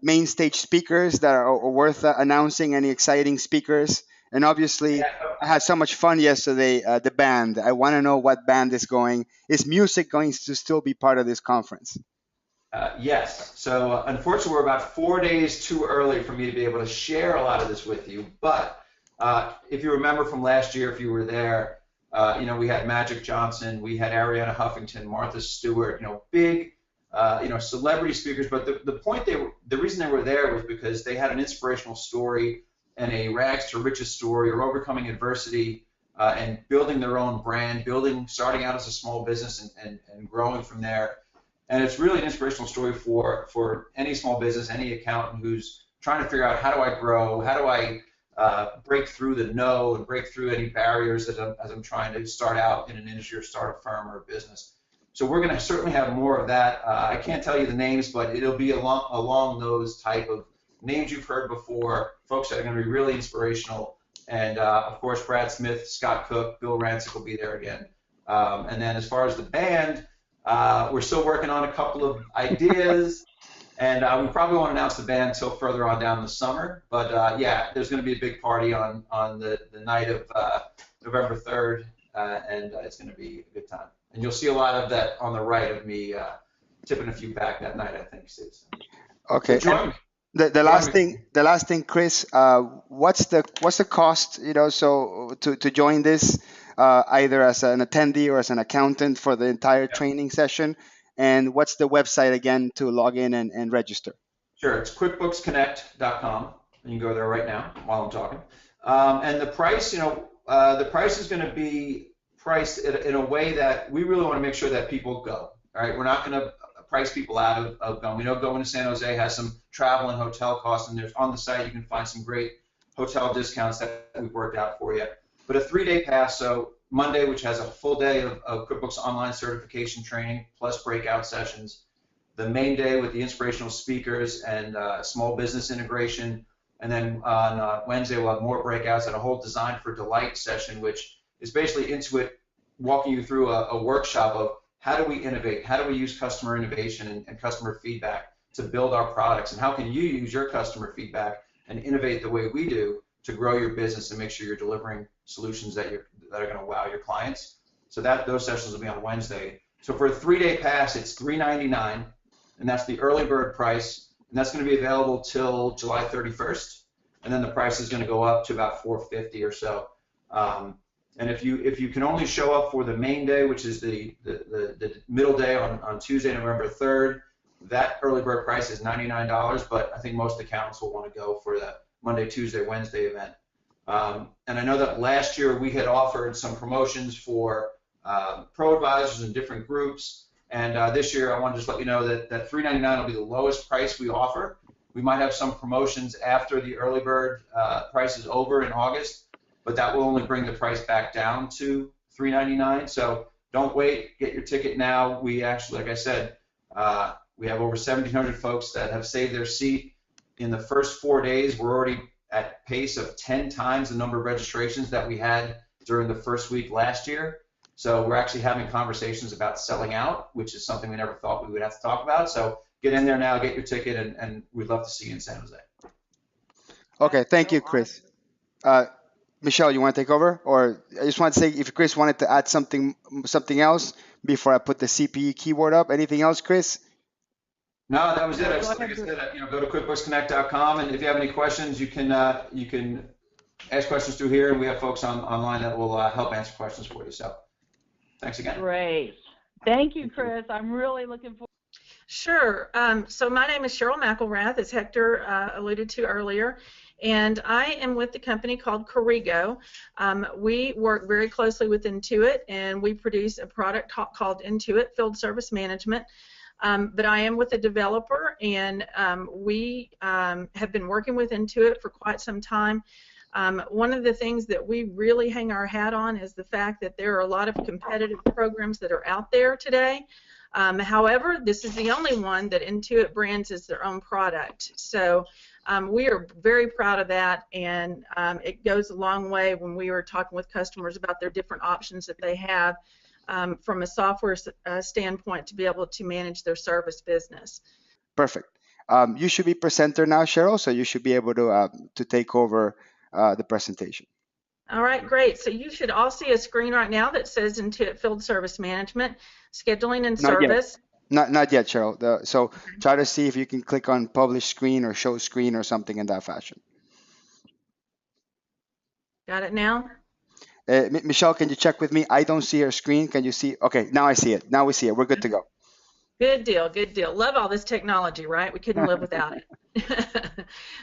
Mainstage Speakers that are worth announcing? Any exciting speakers? And obviously, I had so much fun yesterday. The band. I want to know what band is going. Is music going to still be part of this conference? Yes. So unfortunately, we're about 4 days too early for me to be able to share a lot of this with you. But if you remember from last year, if you were there, we had Magic Johnson, we had Ariana Huffington, Martha Stewart, big, celebrity speakers. But the reason they were there was because they had an inspirational story and a rags to riches story, or overcoming adversity and building their own brand, starting out as a small business and growing from there. And it's really an inspirational story for any small business, any accountant who's trying to figure out, how do I grow? How do I break through the no and break through any barriers as I'm trying to start out in an industry or start a firm or a business? So we're going to certainly have more of that. I can't tell you the names, but it'll be along those type of names you've heard before, folks that are going to be really inspirational. And of course, Brad Smith, Scott Cook, Bill Rancic will be there again. And then as far as the band, we're still working on a couple of ideas, and we probably won't announce the band until further on down the summer. But yeah, there's going to be a big party on the night of November 3rd, and it's going to be a good time. And you'll see a lot of that on the right of me tipping a few back that night, I think, Steve. Okay. So the last thing, Chris, what's the cost? So to join this, either as an attendee or as an accountant for the entire training session, and what's the website again to log in and register? Sure, it's QuickBooksConnect.com, and you can go there right now while I'm talking. And the price, the price is going to be priced in a way that we really want to make sure that people go. All right, we're not going to price people out of going. We know going to San Jose has some travel and hotel costs, and there's on the site you can find some great hotel discounts that we've worked out for you. But a 3-day pass, so Monday, which has a full day of QuickBooks Online certification training plus breakout sessions, the main day with the inspirational speakers and small business integration, and then on Wednesday we'll have more breakouts and a whole Design for Delight session, which is basically Intuit walking you through a workshop of how do we innovate, how do we use customer innovation and customer feedback to build our products, and how can you use your customer feedback and innovate the way we do to grow your business and make sure you're delivering solutions that are going to wow your clients. So those sessions will be on Wednesday. So for a 3-day pass, it's $399, and that's the early bird price, and that's going to be available till July 31st, and then the price is going to go up to about $450 or so. And if you can only show up for the main day, which is the middle day on Tuesday, November 3rd, that early bird price is $99, but I think most accountants will want to go for the Monday, Tuesday, Wednesday event. And I know that last year we had offered some promotions for ProAdvisors in different groups, and this year I want to just let you know that $399 will be the lowest price we offer. We might have some promotions after the early bird price is over in August, but that will only bring the price back down to $399. So don't wait, get your ticket now. We actually, like I said, we have over 1,700 folks that have saved their seat. in the first 4 days, we're already at pace of 10 times the number of registrations that we had during the first week last year. So we're actually having conversations about selling out, which is something we never thought we would have to talk about. So get in there now, get your ticket, and we'd love to see you in San Jose. Okay, thank you, Chris. Michelle, you want to take over? Or I just want to say if Chris wanted to add something else before I put the CPE keyword up. Anything else, Chris? No, that was it. Like I said, go to QuickBooksConnect.com, and if you have any questions, you can ask questions through here, and we have folks online that will help answer questions for you. So thanks again. Great. Thank you, Chris. I'm really looking forward. Sure. So my name is Cheryl McElrath, as Hector alluded to earlier, and I am with the company called Corrigo. We work very closely with Intuit, and we produce a product called Intuit Field Service Management. But I am with a developer, and we have been working with Intuit for quite some time. One of the things that we really hang our hat on is the fact that there are a lot of competitive programs that are out there today. However, this is the only one that Intuit brands as their own product. So we are very proud of that, and it goes a long way when we were talking with customers about their different options that they have from a software standpoint to be able to manage their service business. Perfect. You should be presenter now, Cheryl, so you should be able to take over the presentation. All right, great. So you should all see a screen right now that says Intuit Field Service Management, Scheduling and Service. Not yet, Cheryl. So try to see if you can click on Publish Screen or Show Screen or something in that fashion. Got it now? Michelle, can you check with me? I don't see her screen. Can you see? Okay, now I see it. Now we see it. We're good to go. Good deal, good deal. Love all this technology, right? We couldn't live without it.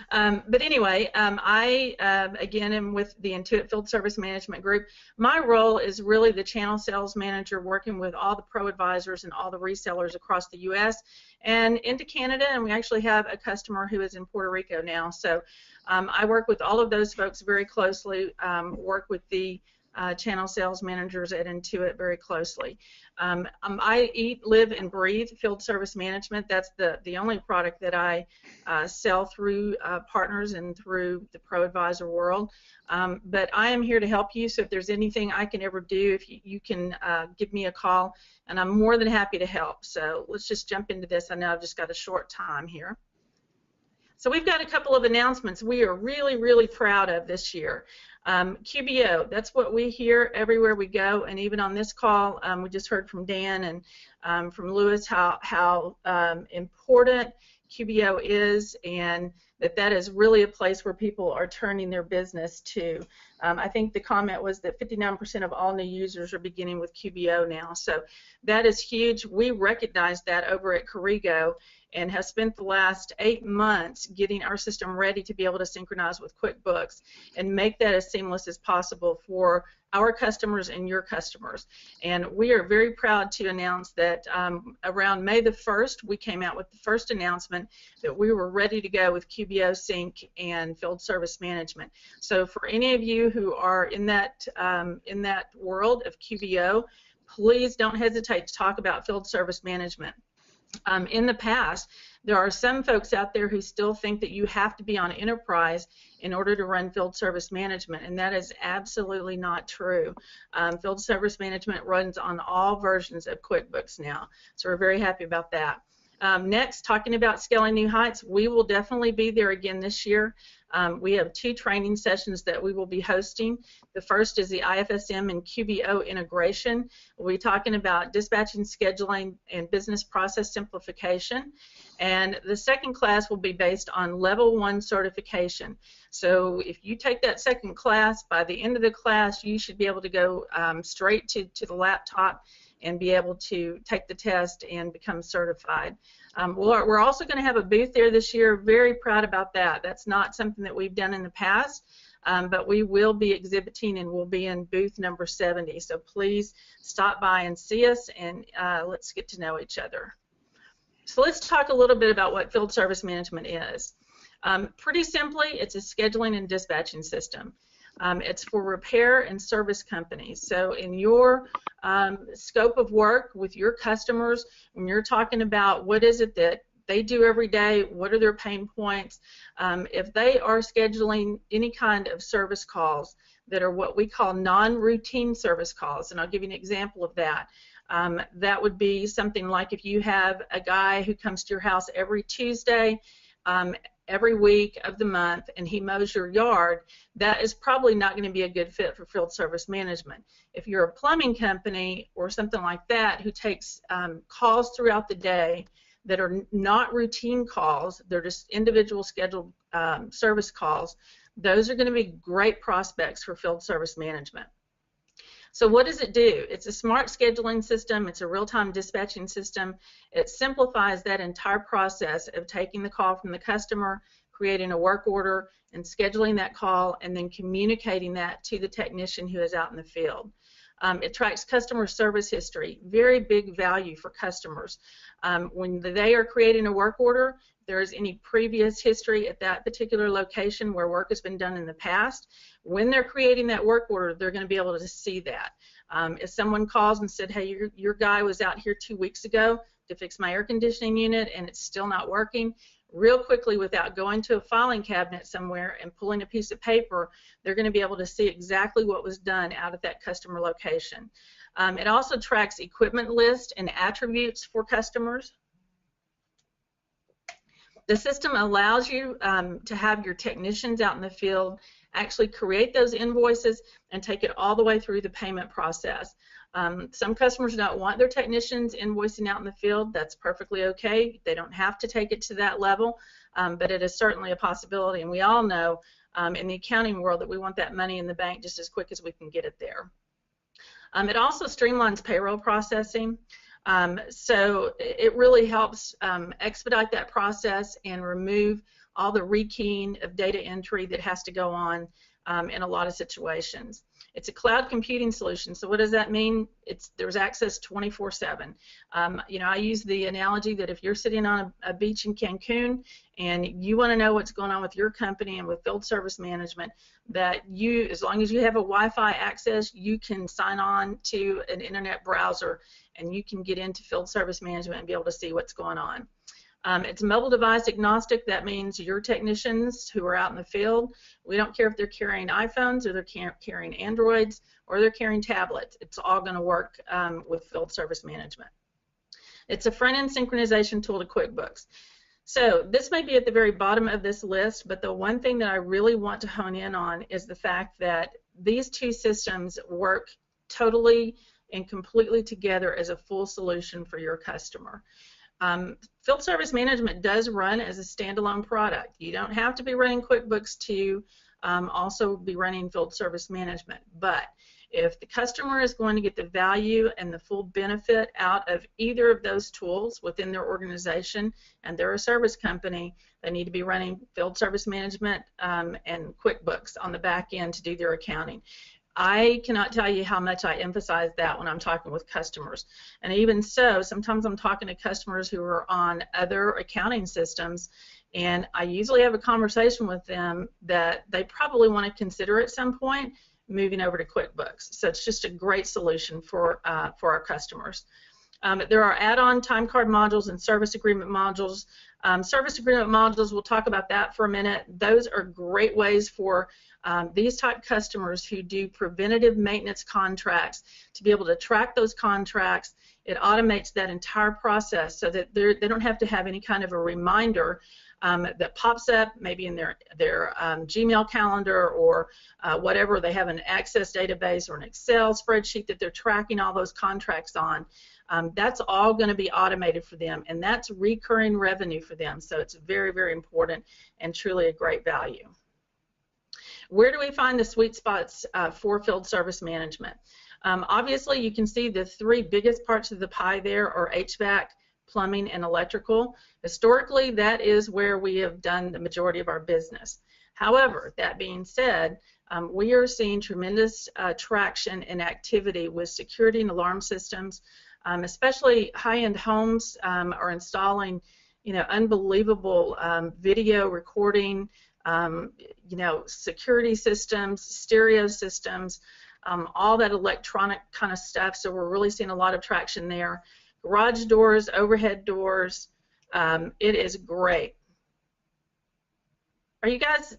But anyway, I, again, am with the Intuit Field Service Management Group. My role is really the channel sales manager working with all the ProAdvisors and all the resellers across the U.S. and into Canada, and we actually have a customer who is in Puerto Rico now. So I work with all of those folks very closely, work with the channel sales managers at Intuit very closely. I eat, live, and breathe field service management. That's the only product that I sell through partners and through the ProAdvisor world. But I am here to help you, so if there's anything I can ever do, if you can give me a call, and I'm more than happy to help. So let's just jump into this. I know I've just got a short time here. So we've got a couple of announcements we are really, really proud of this year. QBO, that's what we hear everywhere we go, and even on this call, we just heard from Dan and from Lewis how important QBO is, and that is really a place where people are turning their business to. I think the comment was that 59% of all new users are beginning with QBO now, so that is huge. We recognize that over at Corrigo and have spent the last 8 months getting our system ready to be able to synchronize with QuickBooks and make that as seamless as possible for our customers and your customers. And we are very proud to announce that around May the 1st, we came out with the first announcement that we were ready to go with QBO Sync and Field Service Management. So for any of you who are in that world of QBO, please don't hesitate to talk about Field Service Management. In the past, there are some folks out there who still think that you have to be on Enterprise in order to run Field Service Management, and that is absolutely not true. Field Service Management runs on all versions of QuickBooks now, so we're very happy about that. Next, talking about Scaling New Heights, we will definitely be there again this year. We have 2 training sessions that we will be hosting. The first is the IFSM and QBO integration. We'll be talking about dispatching, scheduling, and business process simplification. And the second class will be based on Level 1 certification. So if you take that second class, by the end of the class, you should be able to go straight to the laptop and be able to take the test and become certified. We're also going to have a booth there this year. Very proud about that. That's not something that we've done in the past, but we will be exhibiting and we'll be in booth number 70. So please stop by and see us, and let's get to know each other. So let's talk a little bit about what Field Service Management is. Pretty simply, it's a scheduling and dispatching system. It's for repair and service companies. So in your scope of work with your customers, when you're talking about what is it that they do every day, what are their pain points. If they are scheduling any kind of service calls that are what we call non-routine service calls, and I'll give you an example of that. That would be something like if you have a guy who comes to your house every Tuesday, every week of the month, and he mows your yard, that is probably not going to be a good fit for field service management. If you're a plumbing company or something like that who takes calls throughout the day that are not routine calls, they're just individual scheduled service calls, those are going to be great prospects for field service management. So what does it do? It's a smart scheduling system. It's a real-time dispatching system. It simplifies that entire process of taking the call from the customer, creating a work order, and scheduling that call, and then communicating that to the technician who is out in the field. It tracks customer service history, very big value for customers. When they are creating a work order, if there is any previous history at that particular location where work has been done in the past, when they're creating that work order, they're going to be able to see that. If someone calls and said, hey, your guy was out here 2 weeks ago to fix my air conditioning unit and it's still not working, real quickly, without going to a filing cabinet somewhere and pulling a piece of paper, they're going to be able to see exactly what was done out at that customer location. It also tracks equipment lists and attributes for customers. The system allows you to have your technicians out in the field actually create those invoices and take it all the way through the payment process. Some customers don't want their technicians invoicing out in the field. That's perfectly okay. They don't have to take it to that level, but it is certainly a possibility. And we all know in the accounting world that we want that money in the bank just as quick as we can get it there. It also streamlines payroll processing. So it really helps expedite that process and remove all the rekeying of data entry that has to go on in a lot of situations. It's a cloud computing solution. So what does that mean? There's access 24/7. You know, I use the analogy that if you're sitting on a beach in Cancun and you want to know what's going on with your company and with field service management, that you, as long as you have a Wi-Fi access, you can sign on to an internet browser and you can get into field service management and be able to see what's going on. It's mobile device agnostic. That means your technicians who are out in the field, we don't care if they're carrying iPhones or they're carrying Androids or they're carrying tablets. It's all going to work with field service management. It's a front-end synchronization tool to QuickBooks. So this may be at the very bottom of this list, but the one thing that I really want to hone in on is the fact that these two systems work totally and completely together as a full solution for your customer. Field service management does run as a standalone product. You don't have to be running QuickBooks to also be running field service management. But if the customer is going to get the value and the full benefit out of either of those tools within their organization and they're a service company, they need to be running field service management and QuickBooks on the back end to do their accounting. I cannot tell you how much I emphasize that when I'm talking with customers. And even so, sometimes I'm talking to customers who are on other accounting systems, and I usually have a conversation with them that they probably want to consider at some point moving over to QuickBooks. So it's just a great solution for our customers. There are add-on time card modules and service agreement modules. Service agreement modules, we'll talk about that for a minute. Those are great ways for these type customers who do preventative maintenance contracts to be able to track those contracts. It automates that entire process so that they don't have to have any kind of a reminder that pops up maybe in their Gmail calendar or whatever. They have an Access database or an Excel spreadsheet that they're tracking all those contracts on. That's all going to be automated for them, and that's recurring revenue for them. So it's very, very important and truly a great value. Where do we find the sweet spots for field service management? Obviously, you can see the three biggest parts of the pie there are HVAC, plumbing, and electrical. Historically, that is where we have done the majority of our business. However, that being said, we are seeing tremendous traction and activity with security and alarm systems, especially high-end homes are installing, unbelievable video recording, security systems, stereo systems, all that electronic kind of stuff. So we're really seeing a lot of traction there. Garage doors, overhead doors, It is great. Are you guys,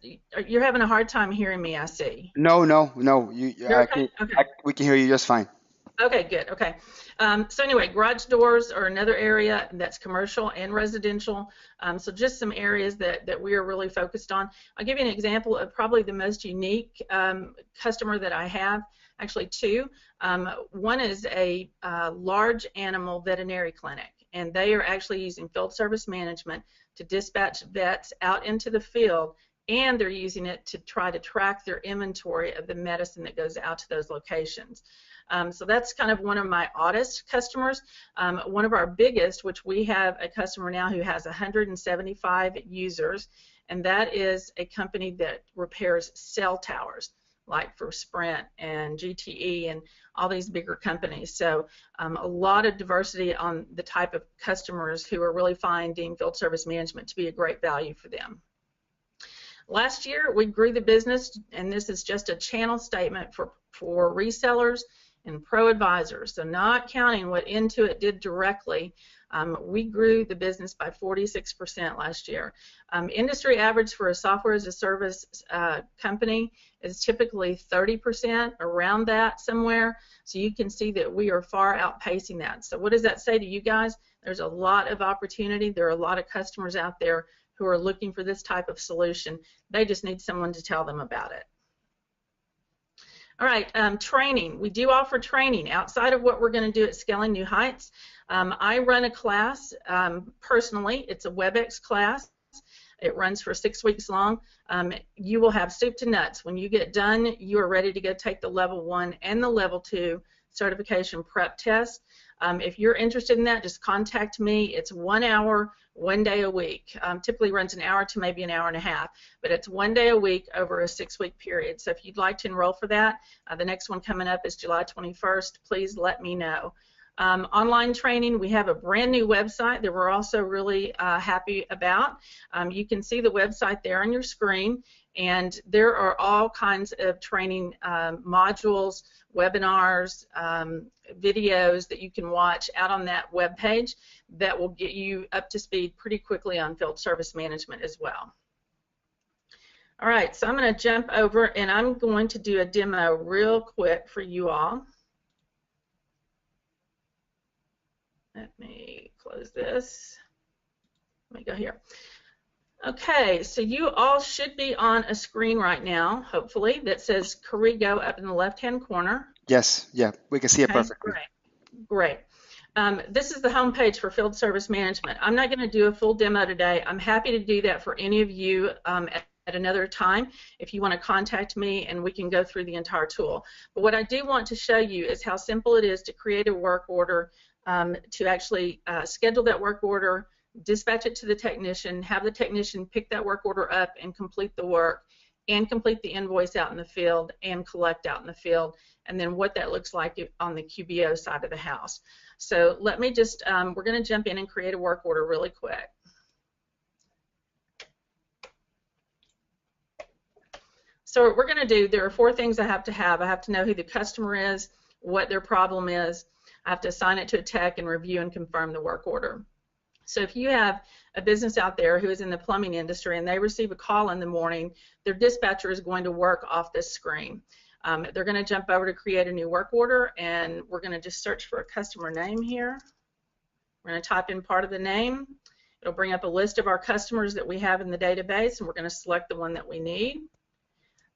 you're having a hard time hearing me, I see. No. You're okay? Okay. We can hear you just fine. Okay, good. Okay. So anyway, garage doors are another area that's commercial and residential. So just some areas that we are really focused on. I'll give you an example of probably the most unique customer that I have. Actually, two. One is a large animal veterinary clinic, and they are actually using field service management to dispatch vets out into the field, and they're using it to try to track their inventory of the medicine that goes out to those locations. So that's kind of one of my oddest customers. One of our biggest, which we have a customer now who has 175 users, and that is a company that repairs cell towers, like for Sprint and GTE and all these bigger companies. So a lot of diversity on the type of customers who are really finding field service management to be a great value for them. Last year, we grew the business, and this is just a channel statement for resellers and ProAdvisors. So not counting what Intuit did directly, we grew the business by 46% last year. Industry average for a software as a service company is typically 30%, around that somewhere. So you can see that we are far outpacing that. So what does that say to you guys? There's a lot of opportunity. There are a lot of customers out there who are looking for this type of solution. They just need someone to tell them about it. All right, training. We do offer training outside of what we're going to do at Scaling New Heights. I run a class personally. It's a WebEx class. It runs for 6 weeks long. You will have soup to nuts. When you get done, you are ready to go take the level 1 and the level 2 certification prep test. If you're interested in that, just contact me. It's 1 hour, 1 day a week. Typically runs an hour to maybe an hour and a half, but it's 1 day a week over a 6-week period. So if you'd like to enroll for that, the next one coming up is July 21st. Please let me know. Online training, we have a brand new website that we're also really happy about. You can see the website there on your screen, and there are all kinds of training modules, webinars, videos that you can watch out on that web page that will get you up to speed pretty quickly on field service management as well. All right, so I'm going to jump over and I'm going to do a demo real quick for you all. Let me close this. Let me go here. Okay, so you all should be on a screen right now, hopefully, that says Corrigo up in the left-hand corner. Yes, yeah, we can see it perfectly. Great. This is the home page for field service management. I'm not going to do a full demo today. I'm happy to do that for any of you at another time if you want to contact me and we can go through the entire tool. But what I do want to show you is how simple it is to create a work order, to actually schedule that work order, dispatch it to the technician, have the technician pick that work order up and complete the work, and complete the invoice out in the field and collect out in the field, and then what that looks like on the QBO side of the house. So let me just, we're going to jump in and create a work order really quick. So what we're going to do, there are 4 things I have to have. I have to know who the customer is, what their problem is. I have to assign it to a tech and review and confirm the work order. So if you have a business out there who is in the plumbing industry and they receive a call in the morning, their dispatcher is going to work off this screen. They're going to jump over to create a new work order, and we're going to just search for a customer name here. We're going to type in part of the name. It'll bring up a list of our customers that we have in the database, and we're going to select the one that we need.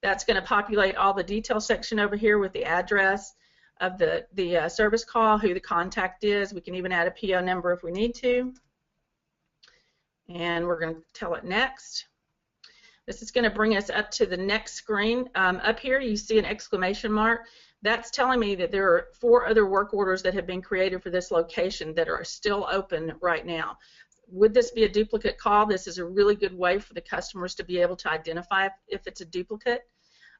That's going to populate all the detail section over here with the address of the service call, who the contact is. We can even add a PO number if we need to. And we're going to tell it next. This is going to bring us up to the next screen. Up here you see an exclamation mark. That's telling me that there are 4 other work orders that have been created for this location that are still open right now. Would this be a duplicate call? This is a really good way for the customers to be able to identify if it's a duplicate.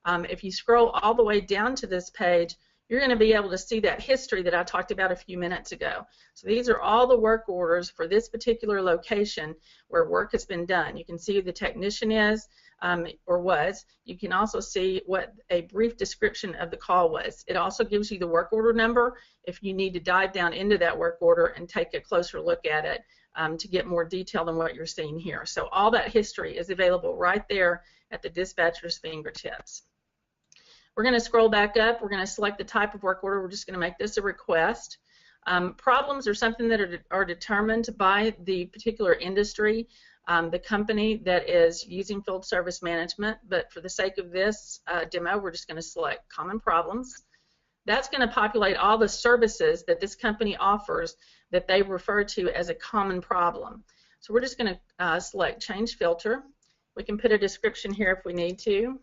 If you scroll all the way down to this page, you're going to be able to see that history that I talked about a few minutes ago. So these are all the work orders for this particular location where work has been done. You can see who the technician is or was. You can also see what a brief description of the call was. It also gives you the work order number if you need to dive down into that work order and take a closer look at it to get more detail than what you're seeing here. So all that history is available right there at the dispatcher's fingertips. We're going to scroll back up. We're going to select the type of work order. We're just going to make this a request. Problems are something that are determined by the particular industry, the company that is using field service management, but for the sake of this demo, we're just going to select common problems. That's going to populate all the services that this company offers that they refer to as a common problem. So we're just going to select change filter. We can put a description here if we need to.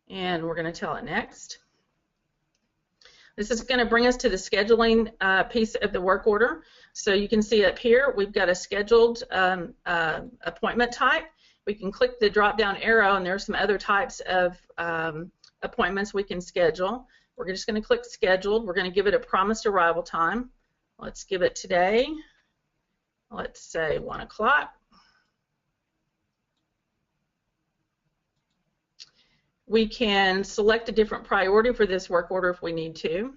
And we're going to tell it next. This is going to bring us to the scheduling piece of the work order. So you can see up here we've got a scheduled appointment type. We can click the drop-down arrow, and there are some other types of appointments we can schedule. We're just going to click scheduled. We're going to give it a promised arrival time. Let's give it today. Let's say 1 o'clock. We can select a different priority for this work order if we need to.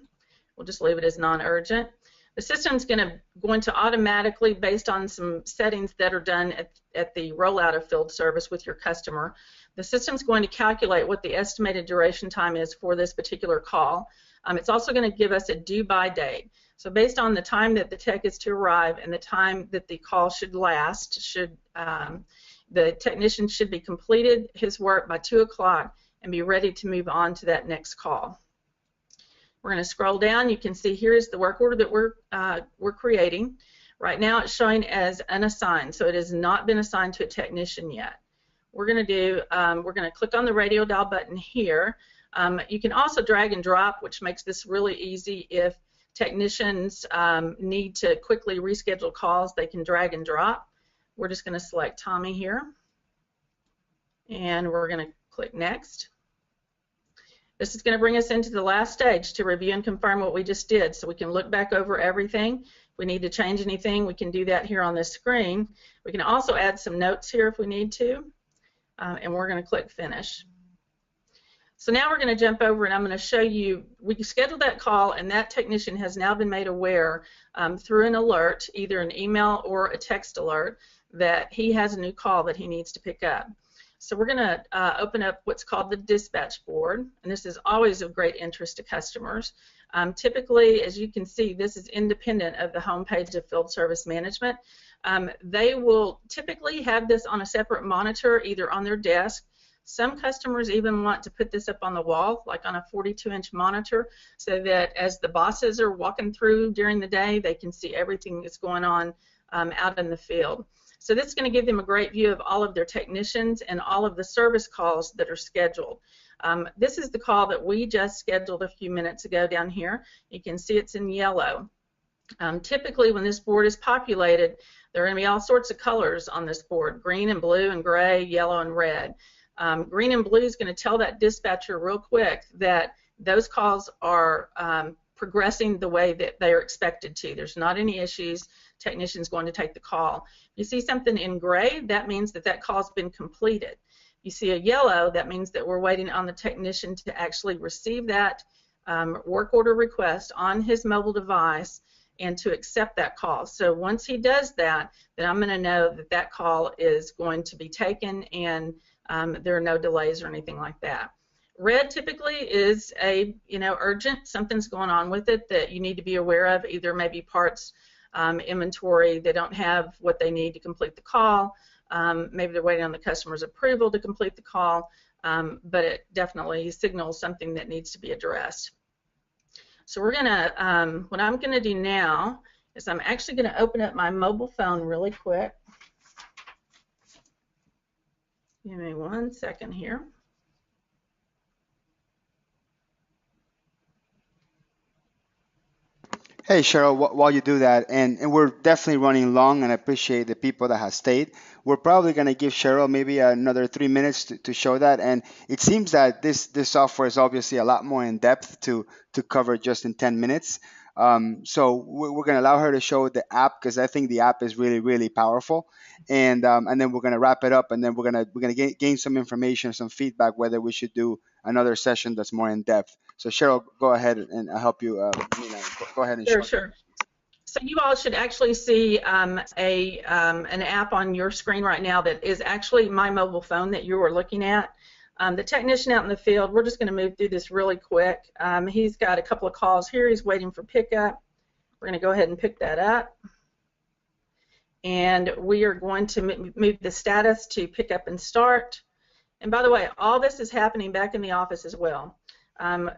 We'll just leave it as non-urgent. The system's going to automatically, based on some settings that are done at the rollout of field service with your customer, the system's going to calculate what the estimated duration time is for this particular call. It's also going to give us a due-by date. So based on the time that the tech is to arrive and the time that the call should last, the technician should be completed his work by 2 o'clock and be ready to move on to that next call. We're going to scroll down. You can see here's the work order that we're creating. Right now it's showing as unassigned, so it has not been assigned to a technician yet. We're going to click on the radio dial button here. You can also drag and drop, which makes this really easy. If technicians need to quickly reschedule calls, they can drag and drop. We're just going to select Tommy here, and we're going to click next. This is going to bring us into the last stage to review and confirm what we just did, so we can look back over everything. If we need to change anything, we can do that here on this screen. We can also add some notes here if we need to, and we're going to click finish. So now we're going to jump over, and I'm going to show you, we scheduled that call, and that technician has now been made aware through an alert, either an email or a text alert, that he has a new call that he needs to pick up. So we're going to open up what's called the dispatch board, and this is always of great interest to customers. Typically, as you can see, this is independent of the home page of Field Service Management. They will typically have this on a separate monitor, either on their desk. Some customers even want to put this up on the wall, like on a 42-inch monitor, so that as the bosses are walking through during the day, they can see everything that's going on out in the field. So this is going to give them a great view of all of their technicians and all of the service calls that are scheduled. This is the call that we just scheduled a few minutes ago down here. You can see it's in yellow. Typically, when this board is populated, there are going to be all sorts of colors on this board: green and blue and gray, yellow and red. Green and blue is going to tell that dispatcher real quick that those calls are progressing the way that they are expected to. There's not any issues. Technician's going to take the call. You see something in gray, that means that that call's been completed. You see a yellow, that means that we're waiting on the technician to actually receive that work order request on his mobile device and to accept that call. So once he does that, then I'm going to know that that call is going to be taken and there are no delays or anything like that. Red typically is a, urgent, something's going on with it that you need to be aware of, either maybe parts inventory, they don't have what they need to complete the call, maybe they're waiting on the customer's approval to complete the call, but it definitely signals something that needs to be addressed. So we're going to, what I'm going to do now is I'm actually going to open up my mobile phone really quick. Give me 1 second here. Hey, Cheryl, while you do that, and we're definitely running long, and I appreciate the people that have stayed. We're probably going to give Cheryl maybe another 3 minutes to show that, and it seems that this software is obviously a lot more in depth to cover just in 10 minutes. So we're going to allow her to show the app because I think the app is really, really powerful. And then we're going to wrap it up, and then we're going to gain some information, some feedback, whether we should do another session that's more in depth. So Cheryl, go ahead and I'll help you. Go ahead and Sure, show. sure. So you all should actually see an app on your screen right now that is actually my mobile phone that you are looking at. The technician out in the field, we're just going to move through this really quick. He's got a couple of calls here. He's waiting for pickup. We're going to go ahead and pick that up. And we are going to move the status to pick up and start. And by the way, all this is happening back in the office as well.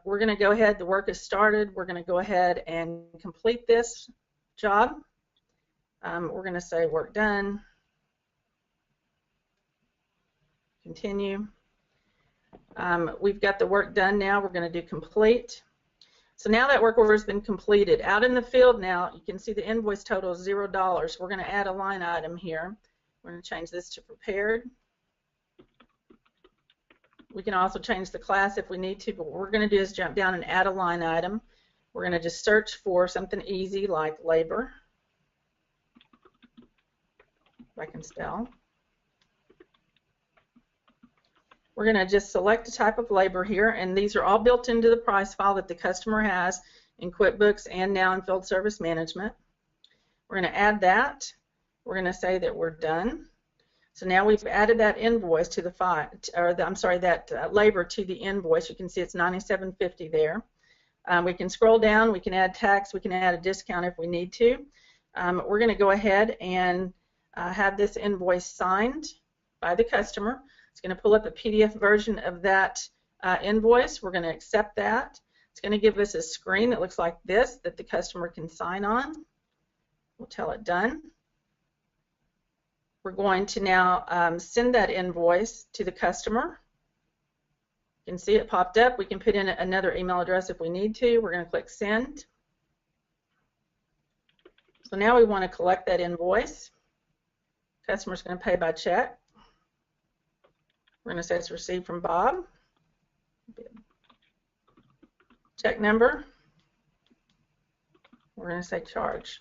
We're going to go ahead. The work is started. We're going to go ahead and complete this job. We're going to say work done. Continue. We've got the work done now. We're going to do complete. So now that work order has been completed. Out in the field now, you can see the invoice total is $0. We're going to add a line item here. We're going to change this to prepared. We can also change the class if we need to, but what we're going to do is jump down and add a line item. We're going to just search for something easy like labor. If I can spell. We're going to just select a type of labor here, and these are all built into the price file that the customer has in QuickBooks and now in Field Service Management. We're going to add that. We're going to say that we're done. So now we've added that invoice to the file, or that labor to the invoice. You can see it's $97.50 there. We can scroll down. We can add tax. We can add a discount if we need to. We're going to go ahead and have this invoice signed by the customer. It's going to pull up a PDF version of that invoice. We're going to accept that. It's going to give us a screen that looks like this that the customer can sign on. We'll tell it done. We're going to now send that invoice to the customer. You can see it popped up. We can put in another email address if we need to. We're going to click send. So now we want to collect that invoice. Customer's going to pay by check. We're going to say it's received from Bob. Check number. We're going to say charge.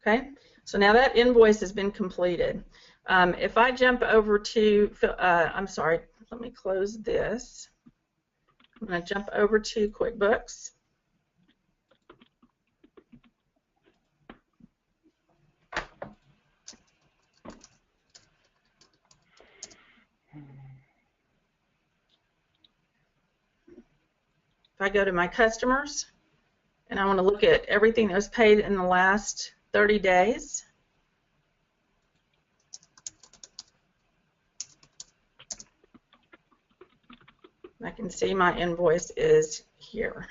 Okay, so now that invoice has been completed. If I jump over to, I'm sorry, let me close this. I'm going to jump over to QuickBooks. If I go to my customers and I want to look at everything that was paid in the last 30 days, I can see my invoice is here.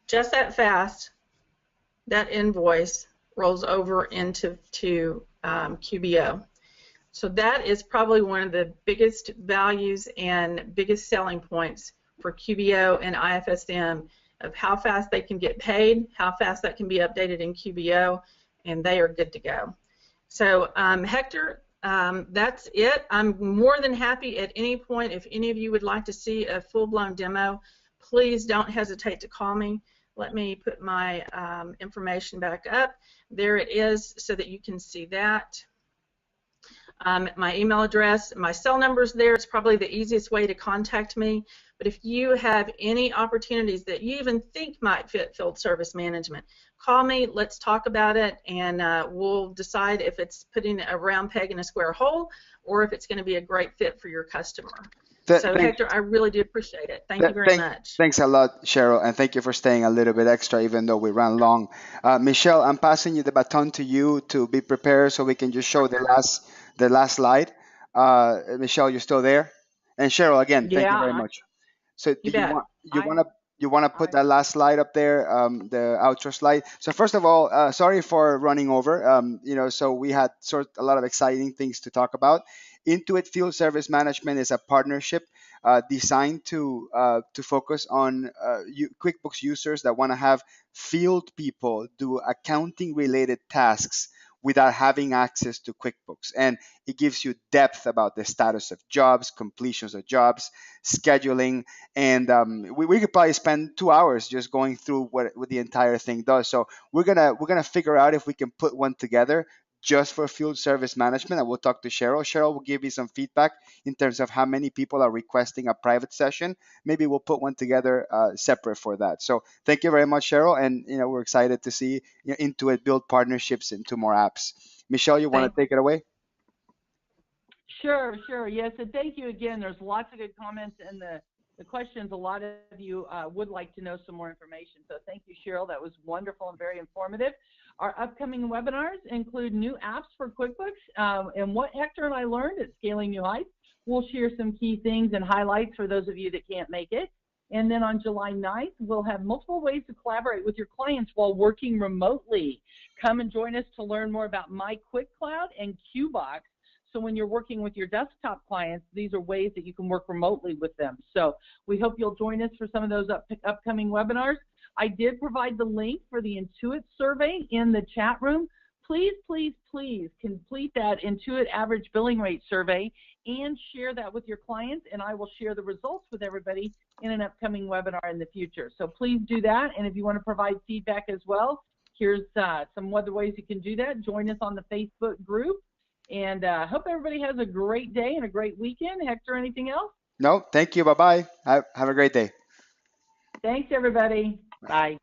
Just that fast, that invoice rolls over into QBO. So that is probably one of the biggest values and biggest selling points for QBO and IFSM of how fast they can get paid, how fast that can be updated in QBO, and they are good to go. So Hector, that's it. I'm more than happy at any point if any of you would like to see a full-blown demo, please don't hesitate to call me. Let me put my information back up. There it is so that you can see that. My email address, my cell number's there. It's probably the easiest way to contact me. But if you have any opportunities that you even think might fit field service management, call me, let's talk about it, and we'll decide if it's putting a round peg in a square hole or if it's going to be a great fit for your customer. So Hector, I really do appreciate it. Thank you very much. Thanks a lot, Cheryl, and thank you for staying a little bit extra even though we ran long. Michelle, I'm passing you the baton to you to be prepared so we can just show the last slide. Michelle, you're still there? And Cheryl, again, thank you very much. So do you want to put that last slide up there, the outro slide? So first of all, sorry for running over. So we had a lot of exciting things to talk about. Intuit Field Service Management is a partnership designed to focus on QuickBooks users that want to have field people do accounting-related tasks without having access to QuickBooks. And it gives you depth about the status of jobs, completions of jobs, scheduling, and we could probably spend 2 hours just going through what the entire thing does. So we're gonna figure out if we can put one together just for field service management, and we'll talk to Cheryl. Cheryl will give you some feedback in terms of how many people are requesting a private session. Maybe we'll put one together separate for that. So thank you very much, Cheryl, and we're excited to see Intuit build partnerships into more apps. Michelle, you want to take it away? Sure, sure. Yes, and thank you again. There's lots of good comments in the questions. A lot of you would like to know some more information. So thank you, Cheryl. That was wonderful and very informative. Our upcoming webinars include new apps for QuickBooks and what Hector and I learned at Scaling New Heights. We'll share some key things and highlights for those of you that can't make it. And then on July 9th, we'll have multiple ways to collaborate with your clients while working remotely. Come and join us to learn more about MyQuickCloud and QBox. So when you're working with your desktop clients, these are ways that you can work remotely with them. So we hope you'll join us for some of those upcoming webinars. I did provide the link for the Intuit survey in the chat room. Please, please, please complete that Intuit average billing rate survey and share that with your clients, and I will share the results with everybody in an upcoming webinar in the future. So please do that, and if you want to provide feedback as well, here's some other ways you can do that. Join us on the Facebook group. And hope everybody has a great day and a great weekend. Hector, anything else? No, thank you. Bye-bye. Have a great day. Thanks, everybody. Bye.